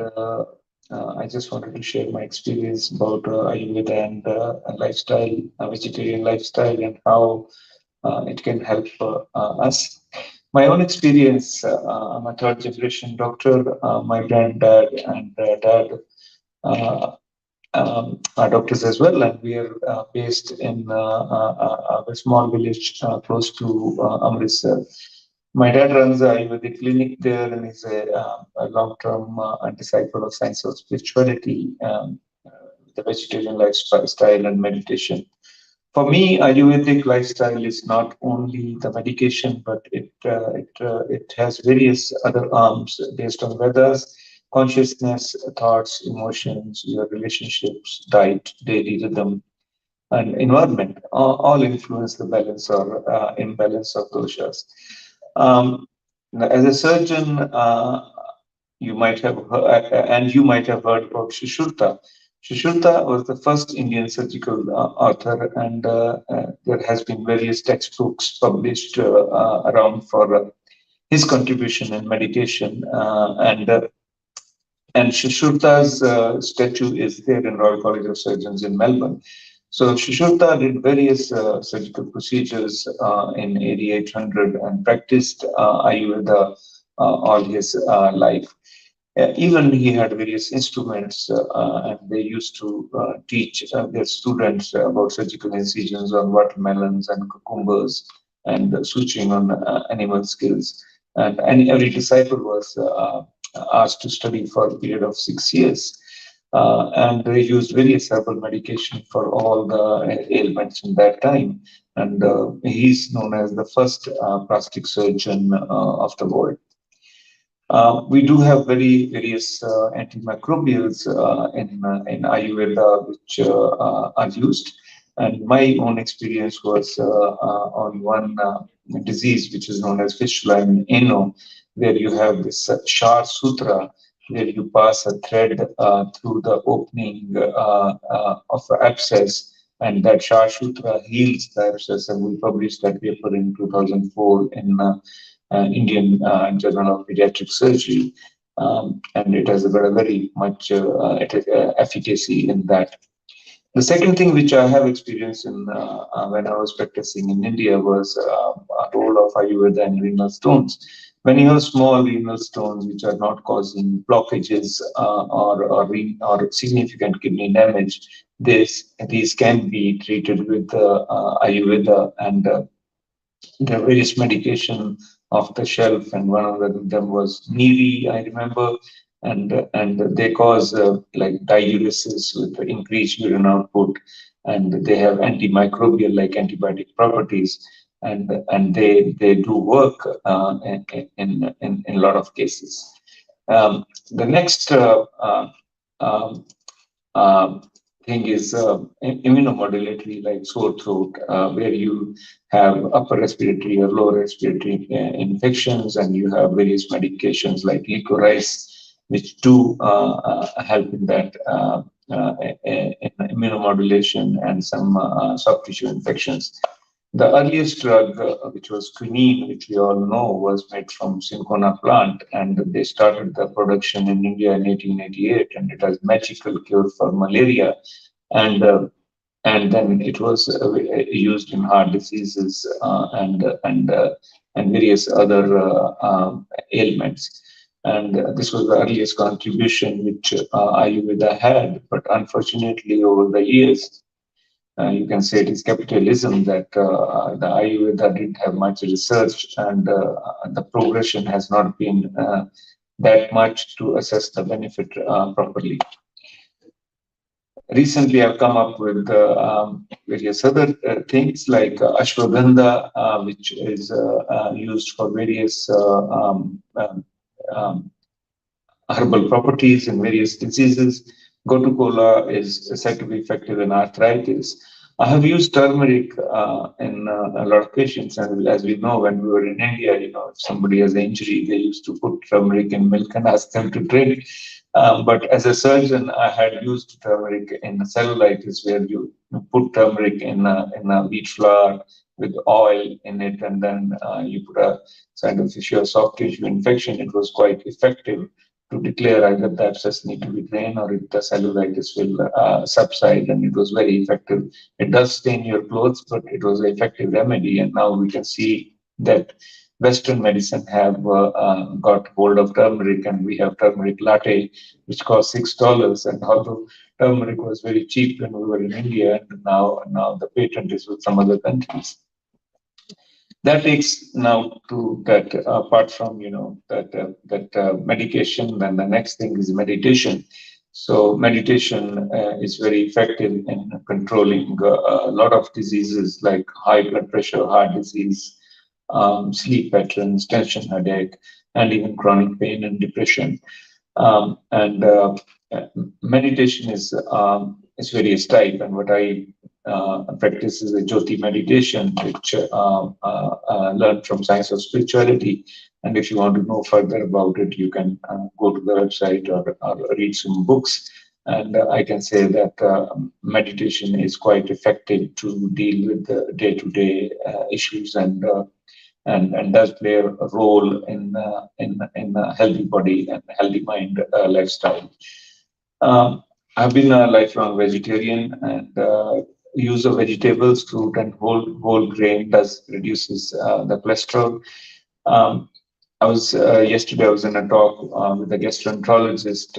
I just wanted to share my experience about Ayurveda and lifestyle, vegetarian lifestyle, and how it can help us. My own experience, I'm a third generation doctor. My granddad and dad are doctors as well, and we are based in a small village close to Amritsar. My dad runs a Ayurvedic clinic there and is a long-term disciple of science of spirituality, the vegetarian lifestyle and meditation. For me, Ayurvedic lifestyle is not only the medication, but it has various other arms based on Vedas, consciousness, thoughts, emotions, your relationships, diet, daily rhythm, and environment. All influence the balance or imbalance of doshas. As a surgeon, you might have heard, and you might have heard about Sushruta. Sushruta was the first Indian surgical author, and there has been various textbooks published around for his contribution in meditation. And Shishruta's statue is there in Royal College of Surgeons in Melbourne. So Shishruta did various surgical procedures in AD 800 and practiced Ayurveda all his life. Even he had various instruments, and they used to teach their students about surgical incisions on watermelons and cucumbers and suturing on animal skills. And every disciple was asked to study for a period of 6 years. And they used various herbal medication for all the ailments in that time. And he's known as the first plastic surgeon of the world. We do have various antimicrobials in Ayurveda which are used. And my own experience was on one disease which is known as fistula in ano, where you have this Shar Sutra, where you pass a thread through the opening of the abscess, and that Shar Sutra heals the abscess. And we published that paper in 2004 in Indian Journal of Pediatric Surgery, and it has got a very much efficacy in that. The second thing which I have experienced in when I was practicing in India was a role of Ayurveda and renal stones. When you have small renal stones which are not causing blockages or significant kidney damage, these can be treated with Ayurveda, and there are various medication off the shelf, and one of them was Nevi, I remember, and they cause like diuresis with increased urine output, and they have antimicrobial like antibiotic properties, and they do work in a lot of cases. The next um, thing is immunomodulatory, like sore throat, where you have upper respiratory or lower respiratory infections, and you have various medications like licorice, which do help in that in immunomodulation and some soft tissue infections. The earliest drug, which was quinine, which we all know, was made from cinchona plant, and they started the production in India in 1888, and it has magical cure for malaria, and and then it was used in heart diseases and various other ailments. And this was the earliest contribution which Ayurveda had, but unfortunately, over the years, you can say it is capitalism that the Ayurveda didn't have much research, and the progression has not been that much to assess the benefit properly. Recently, I've come up with various other things like ashwagandha, which is used for various herbal properties in various diseases. Gotu kola is said to be effective in arthritis. I have used turmeric in a lot of patients, and as we know, when we were in India, if somebody has an injury, they used to put turmeric in milk and ask them to drink. But as a surgeon, I had used turmeric in cellulitis, where you put turmeric in a wheat flour with oil in it, and then you put a kind of, if you have soft tissue infection, it was quite effective to declare either the abscess need to be drained or if the cellulitis will subside, and it was very effective. It does stain your clothes, but it was an effective remedy, and now we can see that Western medicine have got hold of turmeric, and we have turmeric latte, which costs $6. And although turmeric was very cheap when we were in India, and now the patent is with some other countries. That takes now to that apart from that medication, then the next thing is meditation. So meditation is very effective in controlling a lot of diseases like high blood pressure, heart disease, sleep patterns, tension, headache, and even chronic pain and depression. And meditation is various type, and what I practice is a Jyoti meditation, which learned from Science of Spirituality. And if you want to know further about it, you can go to the website or read some books. And I can say that meditation is quite effective to deal with the day-to-day issues, and does play a role in a healthy body and healthy mind lifestyle. I've been a lifelong vegetarian, and use of vegetables, fruit, and whole grain does reduces the cholesterol. I was yesterday. I was in a talk with a gastroenterologist,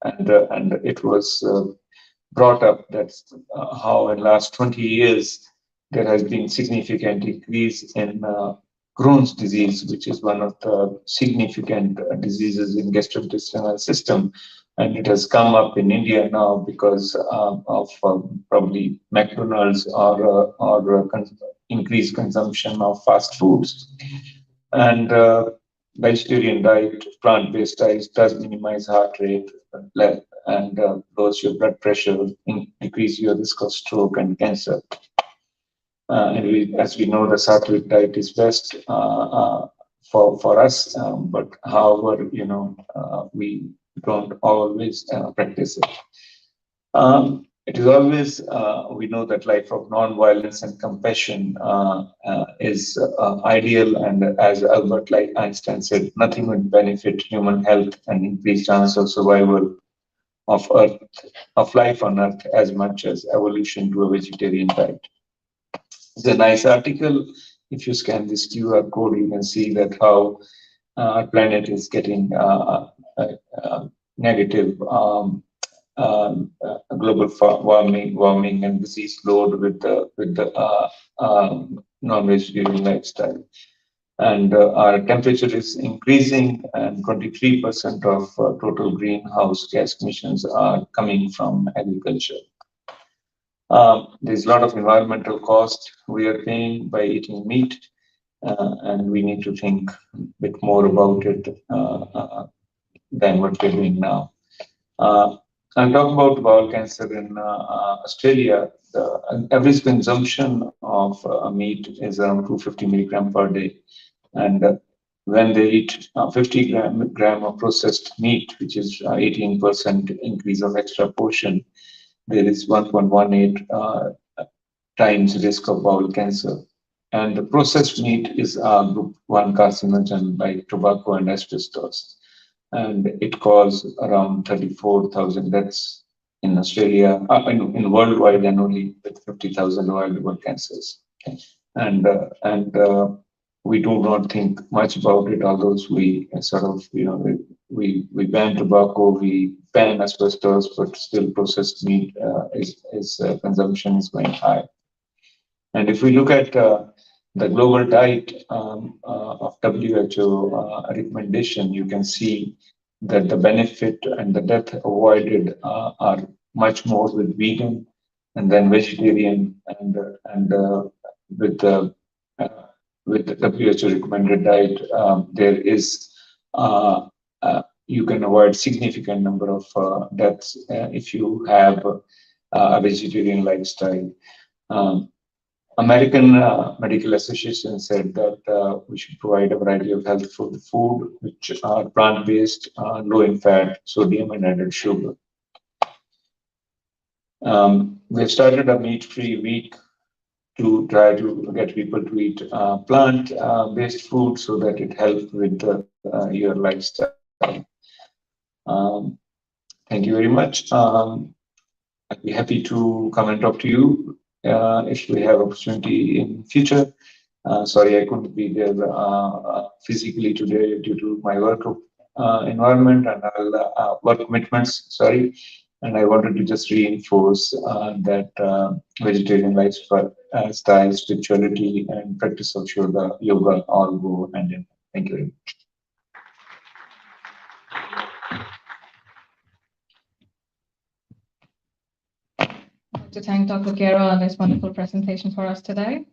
and it was brought up that how in last 20 years there has been significant increase in Crohn's disease, which is one of the significant diseases in gastrointestinal system. And it has come up in India now because of probably McDonald's or increased consumption of fast foods. And vegetarian diet, plant-based diet does minimize heart rate and lowers your blood pressure, decrease your risk of stroke and cancer. And as we know, the sattvic diet is best for us, but however, we don't always practice it. it is always, we know that life of non-violence and compassion is ideal. And as Albert Einstein said, nothing would benefit human health and increase chance of survival of Earth, of life on Earth, as much as evolution to a vegetarian diet. It's a nice article. If you scan this QR code, you can see that how our planet is getting negative global warming and disease load with the non-vegetarian lifestyle. And our temperature is increasing, and 23% of total greenhouse gas emissions are coming from agriculture. There's a lot of environmental cost we are paying by eating meat, and we need to think a bit more about it than what we're doing now. I'll talk about bowel cancer in Australia. The average consumption of meat is around 250 milligram per day. And when they eat 50 gram of processed meat, which is 18% increase of extra portion, there is 1.18 times risk of bowel cancer. And the processed meat is group 1 carcinogen like tobacco and asbestos. And it caused around 34,000 deaths in Australia, in worldwide, and only with 50,000 avoidable cancers. And we do not think much about it, although we sort of, we ban tobacco, we ban asbestos, but still processed meat consumption is going high. And if we look at the global diet of WHO recommendation, you can see that the benefit and the death avoided are much more with vegan and then vegetarian, and with the WHO recommended diet, there is you can avoid significant number of deaths if you have a vegetarian lifestyle. American Medical Association said that we should provide a variety of health food which are plant-based, low in fat, sodium, and added sugar. We've started a meat-free week to try to get people to eat plant-based food so that it helps with your lifestyle. Thank you very much. I'd be happy to come and talk to you if we have opportunity in future. Sorry, I couldn't be there physically today due to my work environment and work commitments. Sorry, and I wanted to just reinforce that vegetarian lifestyle, spirituality, and practice of yoga all go hand in hand. Thank you very much. To thank Dr. Gera on this wonderful presentation for us today.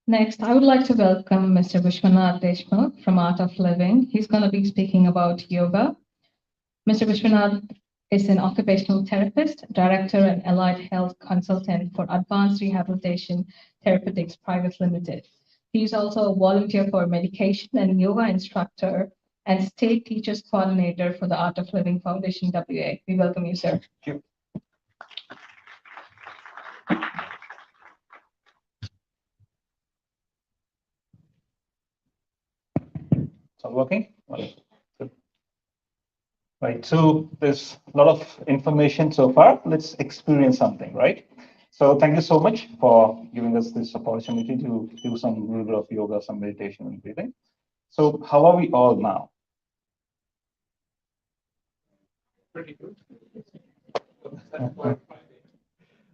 Next, I would like to welcome Mr. Vishwanath Deshmukh from Art of Living. He's going to be speaking about yoga. Mr. Vishwanath is an occupational therapist, director, and allied health consultant for Advanced Rehabilitation Therapeutics Private Limited. He's also a volunteer for medication and yoga instructor and state teachers coordinator for the Art of Living Foundation WA. We welcome you, sir. Thank you. It's all working? Good. Right, so there's a lot of information so far. Let's experience something, right? So thank you so much for giving us this opportunity to do some little bit of yoga, some meditation and breathing. So how are we all now? Pretty good.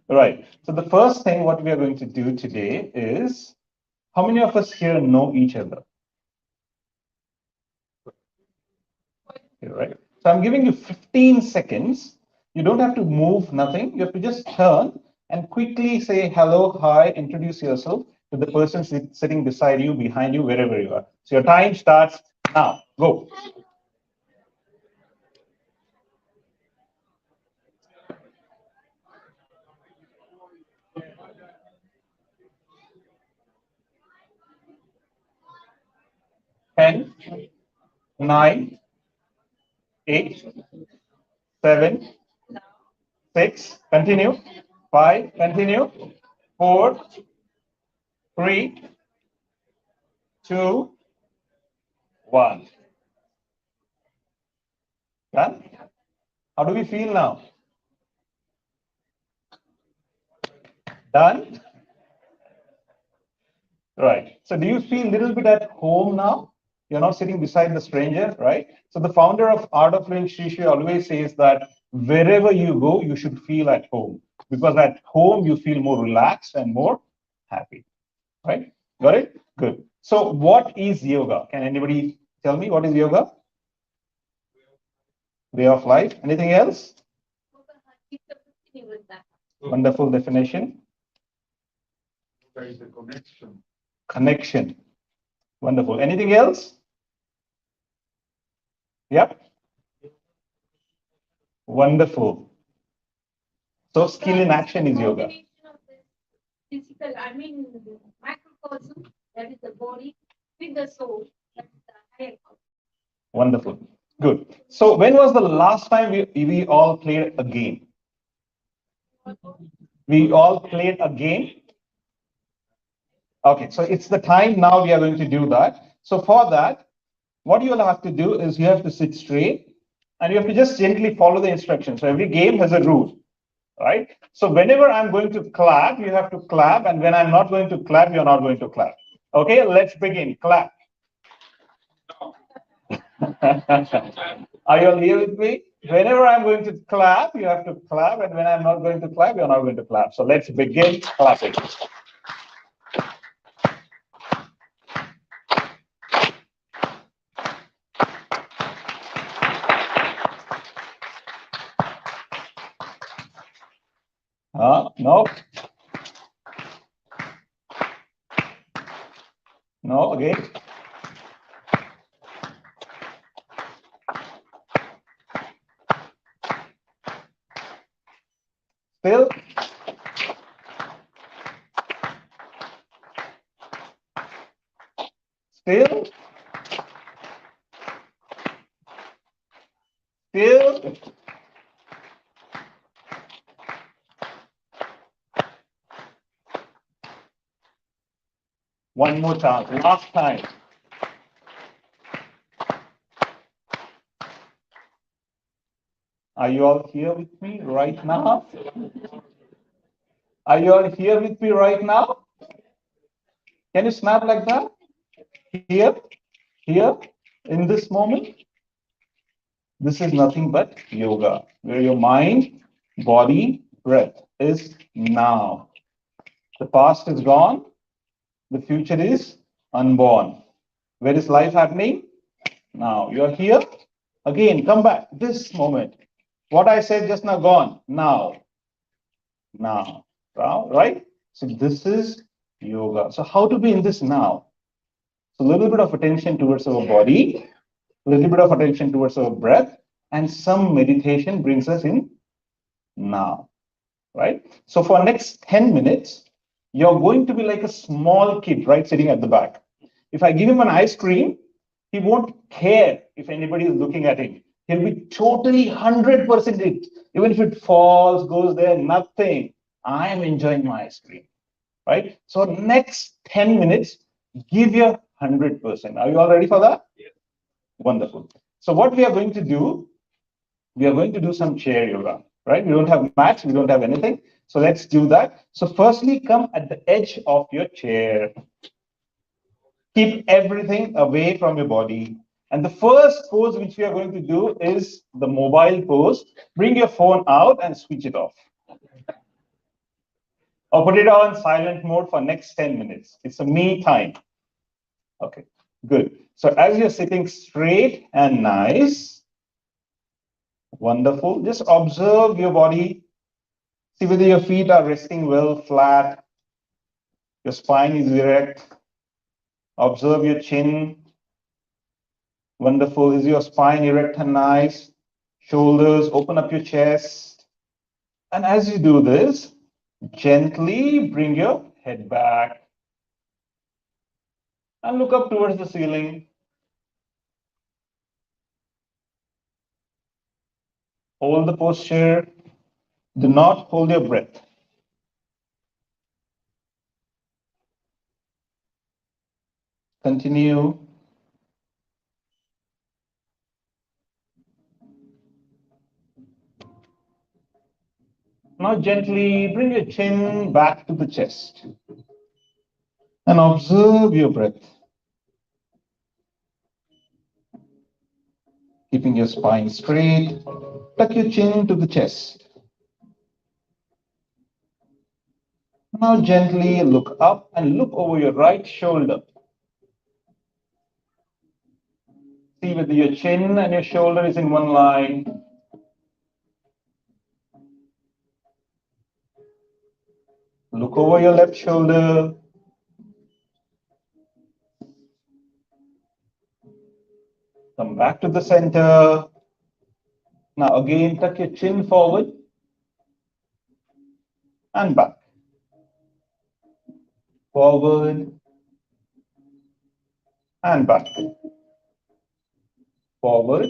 Right, so the first thing what we are going to do today is, how many of us here know each other? Right. So I'm giving you 15 seconds. You don't have to move, nothing. You have to just turn and quickly say hello, hi, introduce yourself to the person sitting beside you, behind you, wherever you are. So your time starts now. Go. Ten, 9, 8, 7, 6, continue. 5, continue. 4, 3, 2, 1. Done? How do we feel now? Done? Right. So do you feel a little bit at home now? You're not sitting beside the stranger, right? So the founder of Art of Living, Sri Sri, always says that wherever you go, you should feel at home, because at home you feel more relaxed and more happy, right? Got it? Good. So what is yoga? Can anybody tell me what is yoga? Way of life. Anything else? Wonderful definition. There is a connection. Connection. Wonderful. Anything else? Yep. Wonderful. So skill in action is yoga. Physical, microcosm, that is the body, with the soul, that is the higher cosmos. Wonderful. Good. So when was the last time we all played a game? We all played a game. Okay, so it's the time now we are going to do that. So for that, what you will have to do is you have to sit straight and you have to just gently follow the instructions. So every game has a rule, right? So whenever I'm going to clap, you have to clap, and when I'm not going to clap, you're not going to clap. Okay, let's begin. Clap. Are you all here with me? Whenever I'm going to clap, you have to clap, and when I'm not going to clap, you're not going to clap. So let's begin clapping. No. No, again. Still. Still. Still. One more chance, last time. Are you all here with me right now? Are you all here with me right now? Can you snap like that? Here, in this moment? This is nothing but yoga, where your mind, body, breath is now. The past is gone. The future is unborn. Where is life happening? Now. You are here. Again, come back. This moment. What I said just now, gone. Now. Now. Right? So this is yoga. So how to be in this now? So a little bit of attention towards our body, a little bit of attention towards our breath, and some meditation brings us in now. Right? So for next 10 minutes, you're going to be like a small kid, right, sitting at the back. If I give him an ice cream, he won't care if anybody is looking at him. He'll be totally 100% it. Even if it falls, goes there, nothing. I am enjoying my ice cream, right? So next 10 minutes, give your 100%. Are you all ready for that? Yes. Wonderful. So what we are going to do, we are going to do some chair yoga, right? We don't have mats, we don't have anything. So let's do that. So firstly, come at the edge of your chair. Keep everything away from your body. And the first pose which we are going to do is the mobile pose. Bring your phone out and switch it off. Or put it on silent mode for next 10 minutes. It's a me time. Okay, good. So as you're sitting straight and nice, wonderful, just observe your body. See whether your feet are resting well, flat. Your spine is erect. Observe your chin. Wonderful. Is your spine erect and nice? Shoulders, open up your chest. And as you do this, gently bring your head back and look up towards the ceiling. Hold the posture. Do not hold your breath. Continue. Now gently bring your chin back to the chest and observe your breath. Keeping your spine straight, tuck your chin to the chest. Now gently look up and look over your right shoulder. See whether your chin and your shoulder is in one line. Look over your left shoulder. Come back to the center. Now again, tuck your chin forward and back. Forward and back. Forward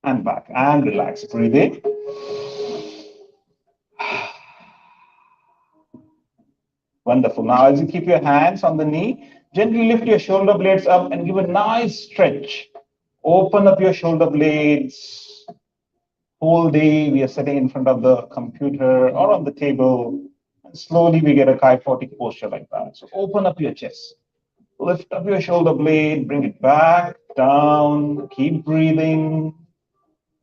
and back. And relax. Breathe in. Wonderful. Now, as you keep your hands on the knee, gently lift your shoulder blades up and give a nice stretch. Open up your shoulder blades. Whole day, we are sitting in front of the computer or on the table. And slowly, we get a kyphotic posture like that. So open up your chest. Lift up your shoulder blade. Bring it back, down. Keep breathing.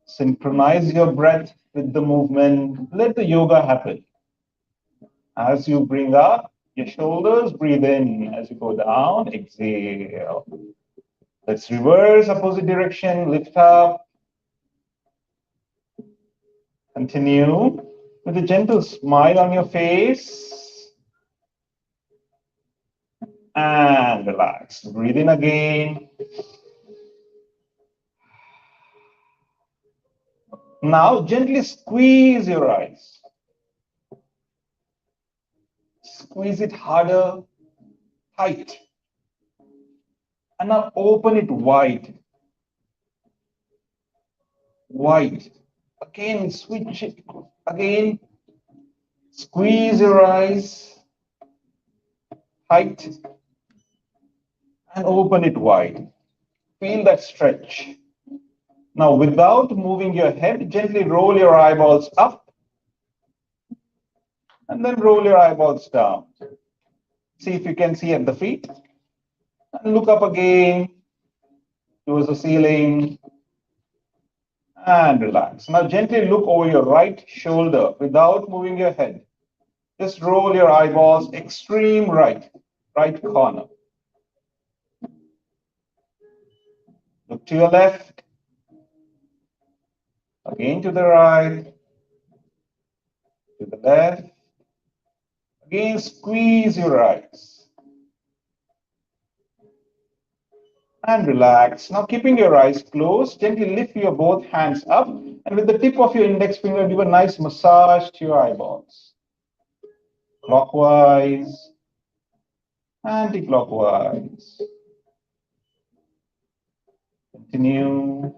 Synchronize your breath with the movement. Let the yoga happen. As you bring up your shoulders, breathe in. As you go down, exhale. Let's reverse opposite direction. Lift up. Continue with a gentle smile on your face. And relax. Breathe in again. Now, gently squeeze your eyes. Squeeze it harder, tight. And now open it wide. Wide. Again, switch it. Again, squeeze your eyes, tight, and open it wide. Feel that stretch. Now, without moving your head, gently roll your eyeballs up, and then roll your eyeballs down. See if you can see at the feet. And look up again towards the ceiling. And relax. Now gently look over your right shoulder without moving your head. Just roll your eyeballs extreme right corner. Look to your left. Again to the right. To the left. Again, squeeze your eyes. And relax. Now keeping your eyes closed, gently lift your both hands up and with the tip of your index finger, give a nice massage to your eyeballs. Clockwise, anti-clockwise. Continue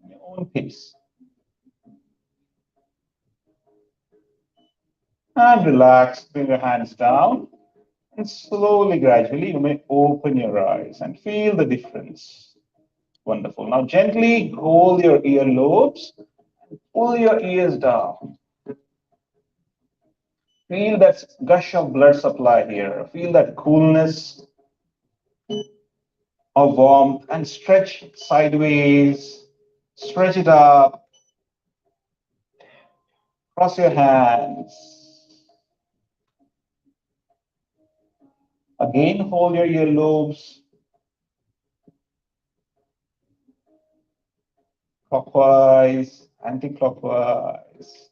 at your own pace. And relax, bring your hands down. And slowly, gradually, you may open your eyes and feel the difference. Wonderful. Now gently hold your earlobes, pull your ears down. Feel that gush of blood supply here. Feel that coolness or warmth and stretch sideways. Stretch it up. Cross your hands. Again, hold your earlobes. Clockwise, anti-clockwise.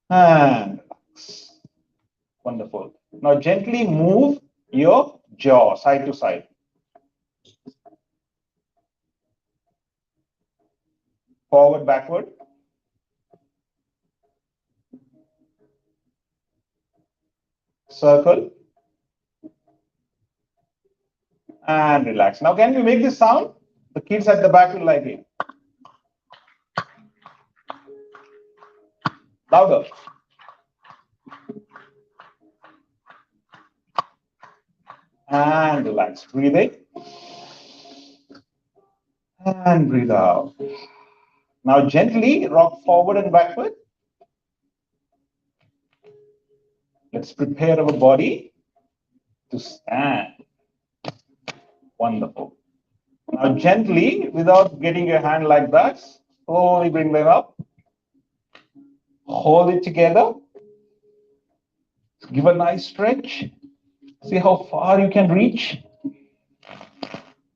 And relax. Wonderful. Now gently move your jaw side to side. Forward, backward. Circle. And relax. Now can we make this sound? The kids at the back will like it. Louder. And relax. Breathe in. And breathe out. Now gently rock forward and backward. Let's prepare our body to stand. Wonderful. Now gently, without getting your hand like that, slowly bring them up. Hold it together. Give a nice stretch. See how far you can reach.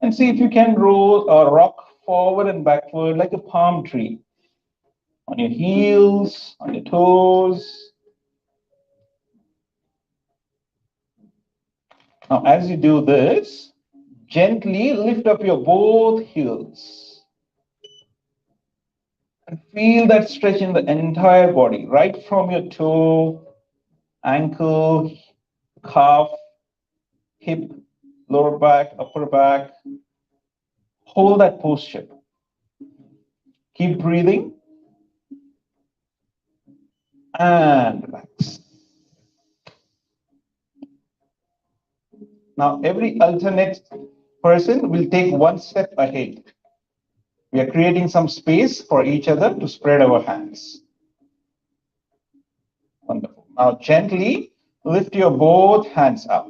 And see if you can roll or rock forward and backward like a palm tree. On your heels, on your toes. Now, as you do this, gently lift up your both heels. And feel that stretch in the entire body, right from your toe, ankle, calf, hip, lower back, upper back. Hold that posture. Keep breathing. And relax. Now, every alternate person will take one step ahead. We are creating some space for each other to spread our hands. Wonderful. Now, gently lift your both hands up.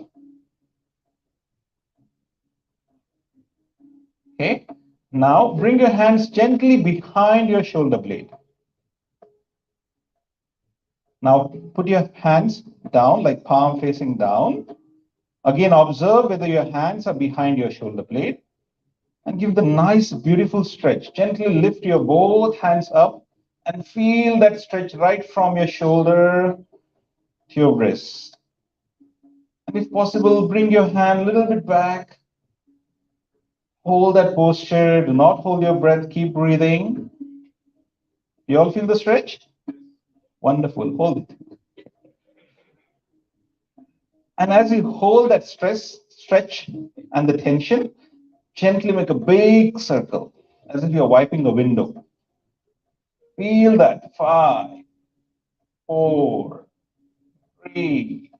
Okay. Now, bring your hands gently behind your shoulder blade. Now, put your hands down, like palm facing down. Again, observe whether your hands are behind your shoulder blade. And give the nice, beautiful stretch. Gently lift your both hands up and feel that stretch right from your shoulder to your wrist. And if possible, bring your hand a little bit back. Hold that posture. Do not hold your breath. Keep breathing. You all feel the stretch? Wonderful. Hold it. And as you hold that stretch and the tension, gently make a big circle as if you're wiping a window. Feel that. 5, 4, 3,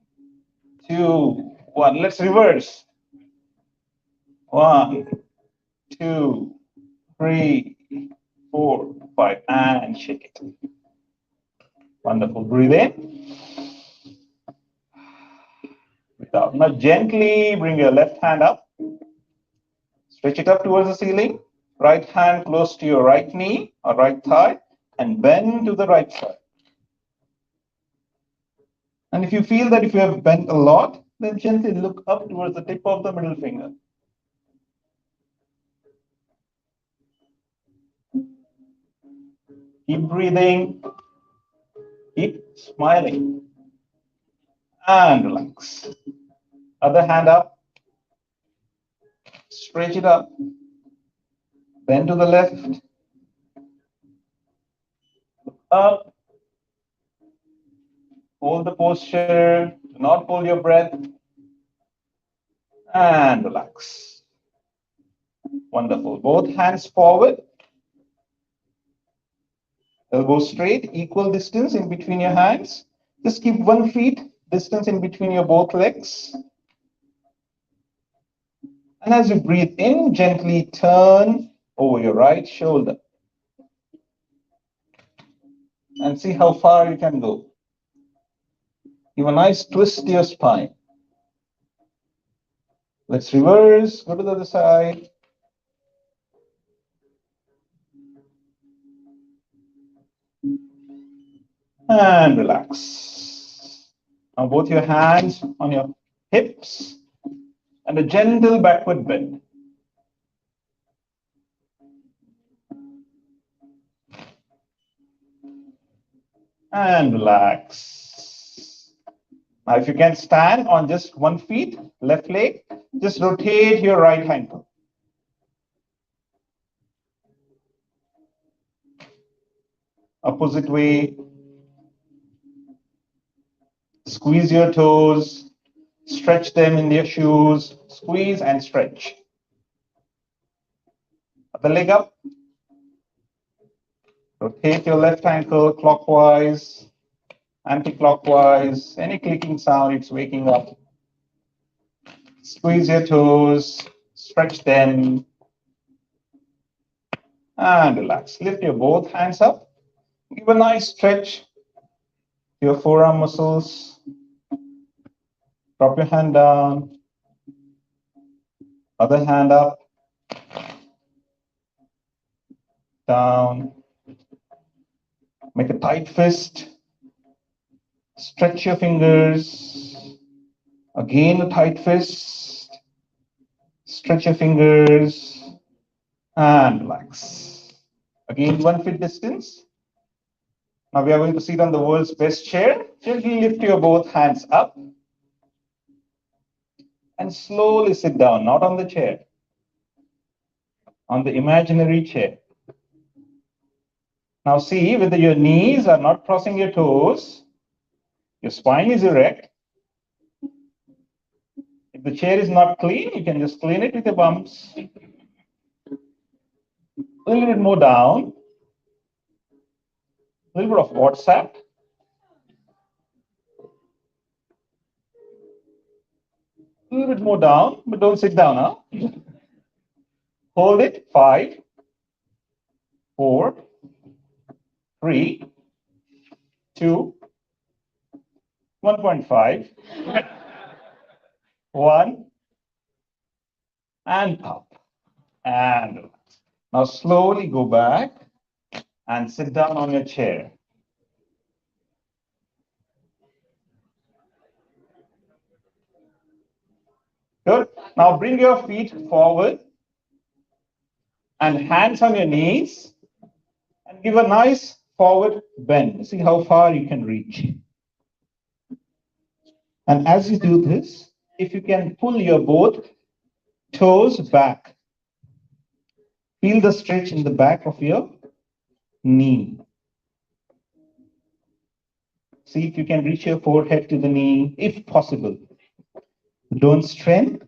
2, 1. Let's reverse. 1, 2, 3, 4, 5, and shake it. Wonderful. Breathe in. Breathe out. Now gently bring your left hand up. Stretch it up towards the ceiling. Right hand close to your right knee or right thigh and bend to the right side. And if you feel that if you have bent a lot, then gently look up towards the tip of the middle finger. Keep breathing. Keep smiling. And relax. Other hand up. Stretch it up. Bend to the left. Look up. Hold the posture. Do not hold your breath. And relax. Wonderful. Both hands forward. Elbows straight, equal distance in between your hands. Just keep 1 foot distance in between your both legs. And as you breathe in, gently turn over your right shoulder. And see how far you can go. Give a nice twist to your spine. Let's reverse, go to the other side. And relax. Now both your hands on your hips and a gentle backward bend. And relax. Now if you can stand on just 1 foot, left leg, just rotate your right ankle. Opposite way. Squeeze your toes, stretch them in your shoes, squeeze and stretch. The leg up. Rotate your left ankle clockwise. Anti-clockwise, any clicking sound, it's waking up. Squeeze your toes, stretch them, and relax. Lift your both hands up. Give a nice stretch to your forearm muscles. Drop your hand down. Other hand up. Down. Make a tight fist. Stretch your fingers. Again, a tight fist. Stretch your fingers. And relax. Again, 1 foot distance. Now we are going to sit on the world's best chair. Gently lift your both hands up. And slowly sit down, not on the chair. On the imaginary chair. Now see whether your knees are not crossing your toes. Your spine is erect. If the chair is not clean, you can just clean it with your bumps. A little bit more down. A little bit of WhatsApp. A little bit more down, but don't sit down, huh? Hold it. 5, 4, 3, 2, 1.5, 1, and up. And relax. Now slowly go back and sit down on your chair. Good. Now bring your feet forward and hands on your knees and give a nice forward bend. See how far you can reach. And as you do this, if you can pull your both toes back, feel the stretch in the back of your knee. See if you can reach your forehead to the knee, if possible. Don't strain.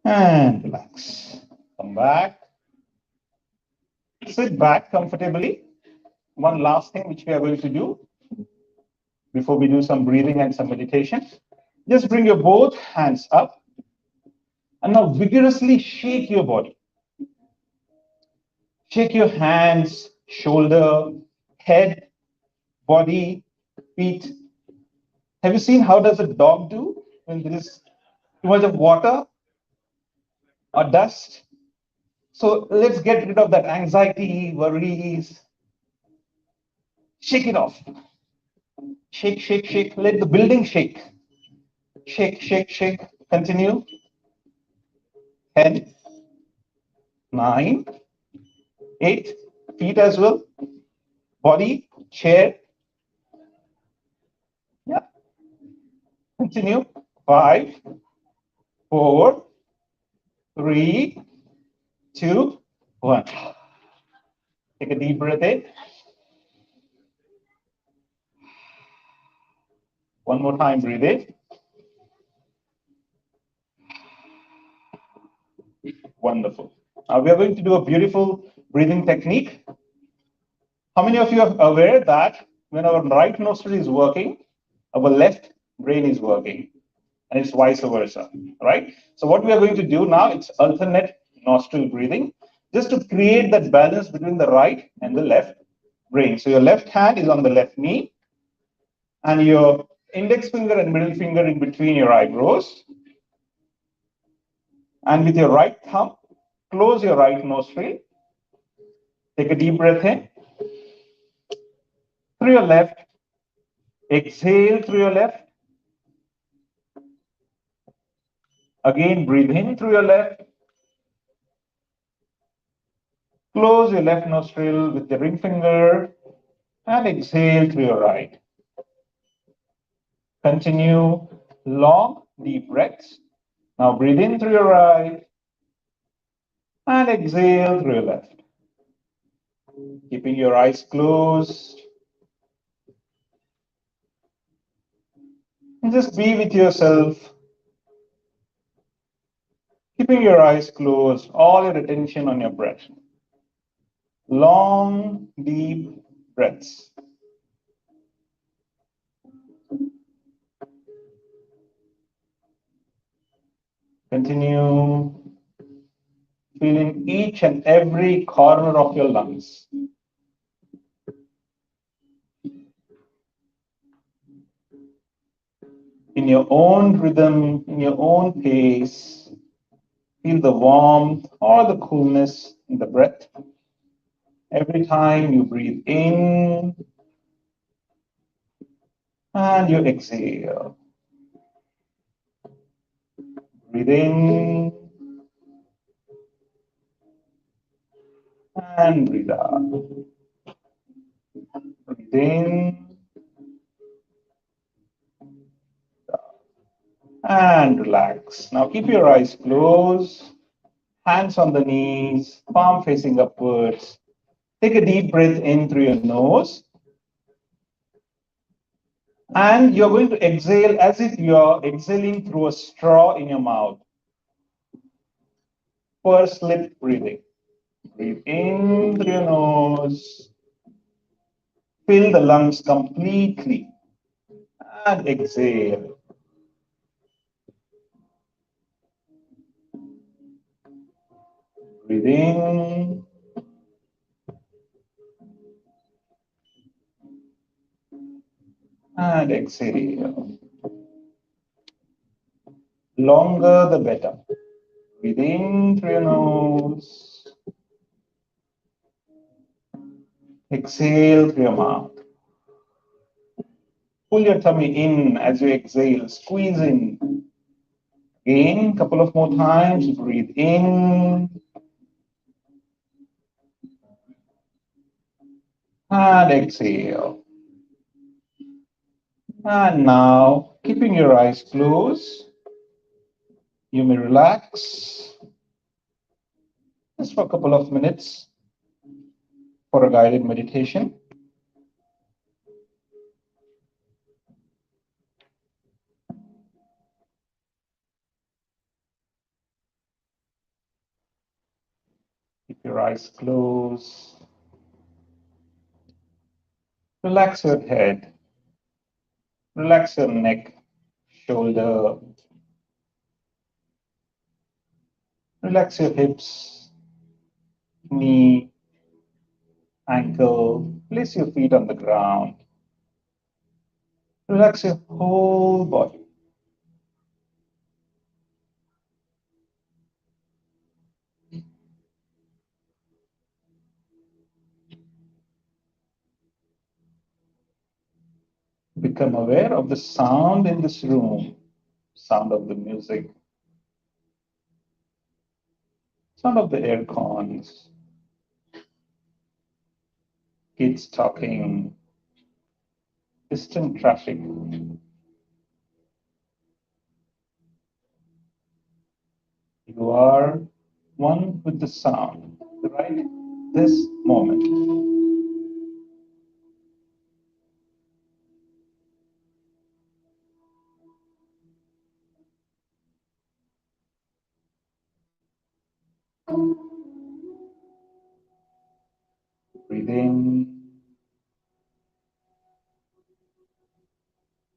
And relax. Come back. Sit back comfortably. One last thing which we are going to do before we do some breathing and some meditation. Just bring your both hands up and now vigorously shake your body. Shake your hands, shoulder, head, body, feet. Have you seen how does a dog do when there is too much of water or dust? So let's get rid of that anxiety, worries. Shake it off. Shake, shake, shake. Let the building shake. Shake, shake, shake. Continue. 10, 9, 8. Feet as well. Body, chair. Yeah. Continue. 5, 4, 3, 2, 1. Take a deep breath in. One more time, breathe in. Wonderful. Now we are going to do a beautiful breathing technique. How many of you are aware that when our right nostril is working, our left brain is working, and it's vice versa, right? So what we are going to do now, it's alternate nostril breathing, just to create that balance between the right and the left brain. So your left hand is on the left knee, and your index finger and middle finger in between your eyebrows. And with your right thumb, close your right nostril. Take a deep breath in. Through your left. Exhale through your left. Again, breathe in through your left. Close your left nostril with the ring finger and exhale through your right. Continue long, deep breaths. Now breathe in through your right and exhale through your left. Keeping your eyes closed. And just be with yourself. Keeping your eyes closed, all your attention on your breath. Long, deep breaths. Continue feeling each and every corner of your lungs. In your own rhythm, in your own pace, feel the warmth or the coolness in the breath. Every time you breathe in and you exhale. Breathe in and breathe out. Breathe in and relax. Now keep your eyes closed, hands on the knees, palm facing upwards. Take a deep breath in through your nose. And you're going to exhale as if you're exhaling through a straw in your mouth. Pursed lip breathing. Breathe in through your nose. Fill the lungs completely. And exhale. Breathe in. And exhale. Longer the better. Breathe in through your nose. Exhale through your mouth. Pull your tummy in as you exhale. Squeeze in. Again, a couple of more times. Breathe in. And exhale. And now, keeping your eyes closed, you may relax just for a couple of minutes for a guided meditation. Keep your eyes closed. Relax your head. Relax your neck, shoulder. Relax your hips, knee, ankle. Place your feet on the ground. Relax your whole body. Become aware of the sound in this room, sound of the music, sound of the air cons, kids talking, distant traffic. You are one with the sound, right? This moment. Breathe in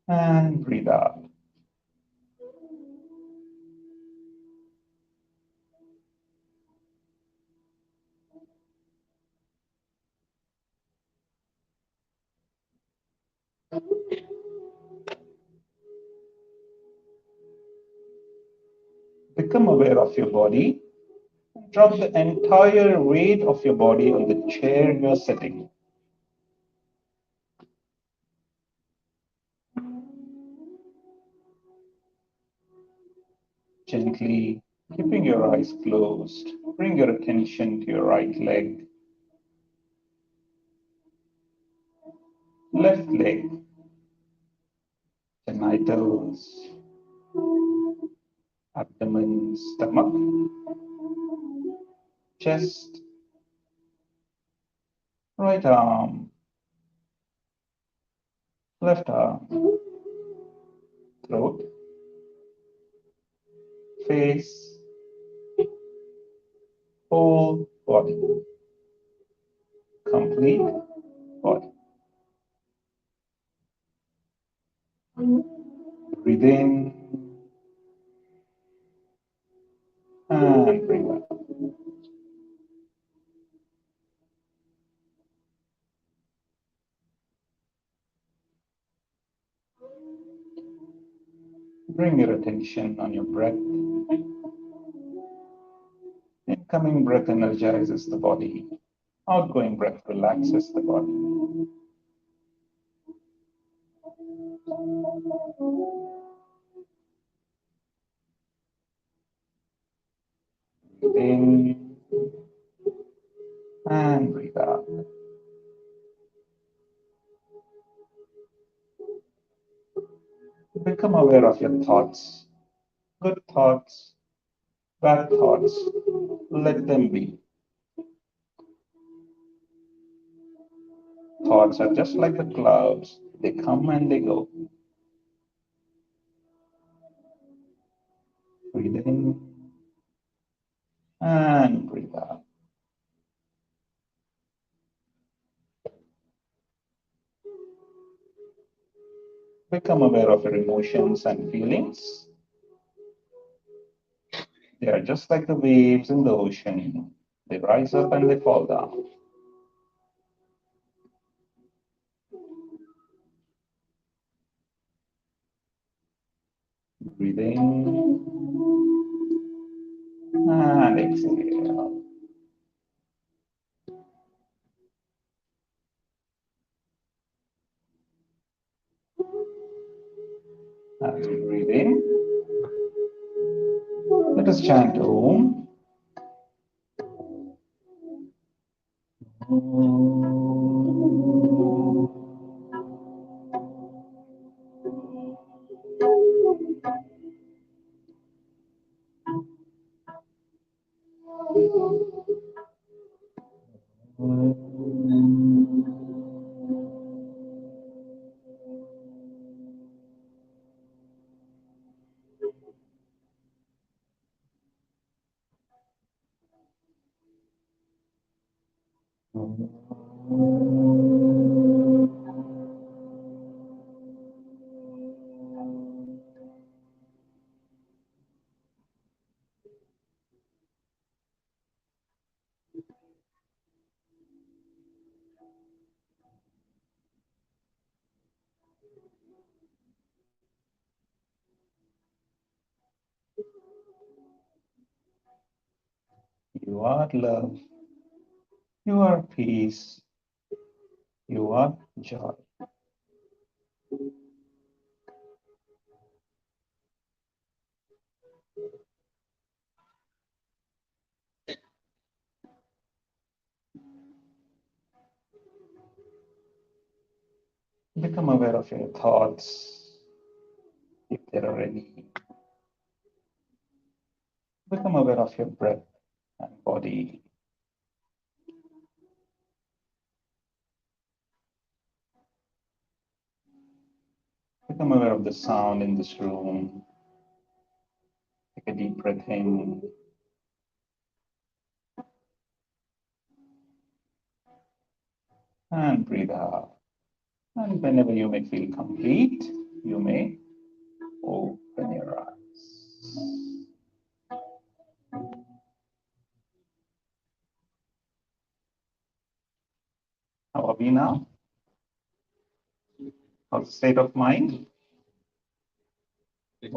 and breathe out. Become aware of your body. Drop the entire weight of your body on the chair you're sitting. Gently, keeping your eyes closed, bring your attention to your right leg, left leg, genitals, abdomen, stomach, chest, right arm, left arm, throat, face, whole body. complete body. Breathe in and breathe out. Bring your attention on your breath. Incoming breath energizes the body. Outgoing breath relaxes the body. Breathe in and breathe out. Become aware of your thoughts. Good thoughts, bad thoughts, let them be. Thoughts are just like the clouds. They come and they go. Breathe in and breathe out. Become aware of your emotions and feelings. They are just like the waves in the ocean. They rise up and they fall down. Breathe in and exhale. As we breathe in, let us chant Om. You are love. You are peace. You are joy. Become aware of your thoughts, if there are any. Become aware of your breath and body. Become aware of the sound in this room. Take a deep breath in and breathe out. And whenever you may feel complete, you may open your eyes. How are we now? How's the state of mind?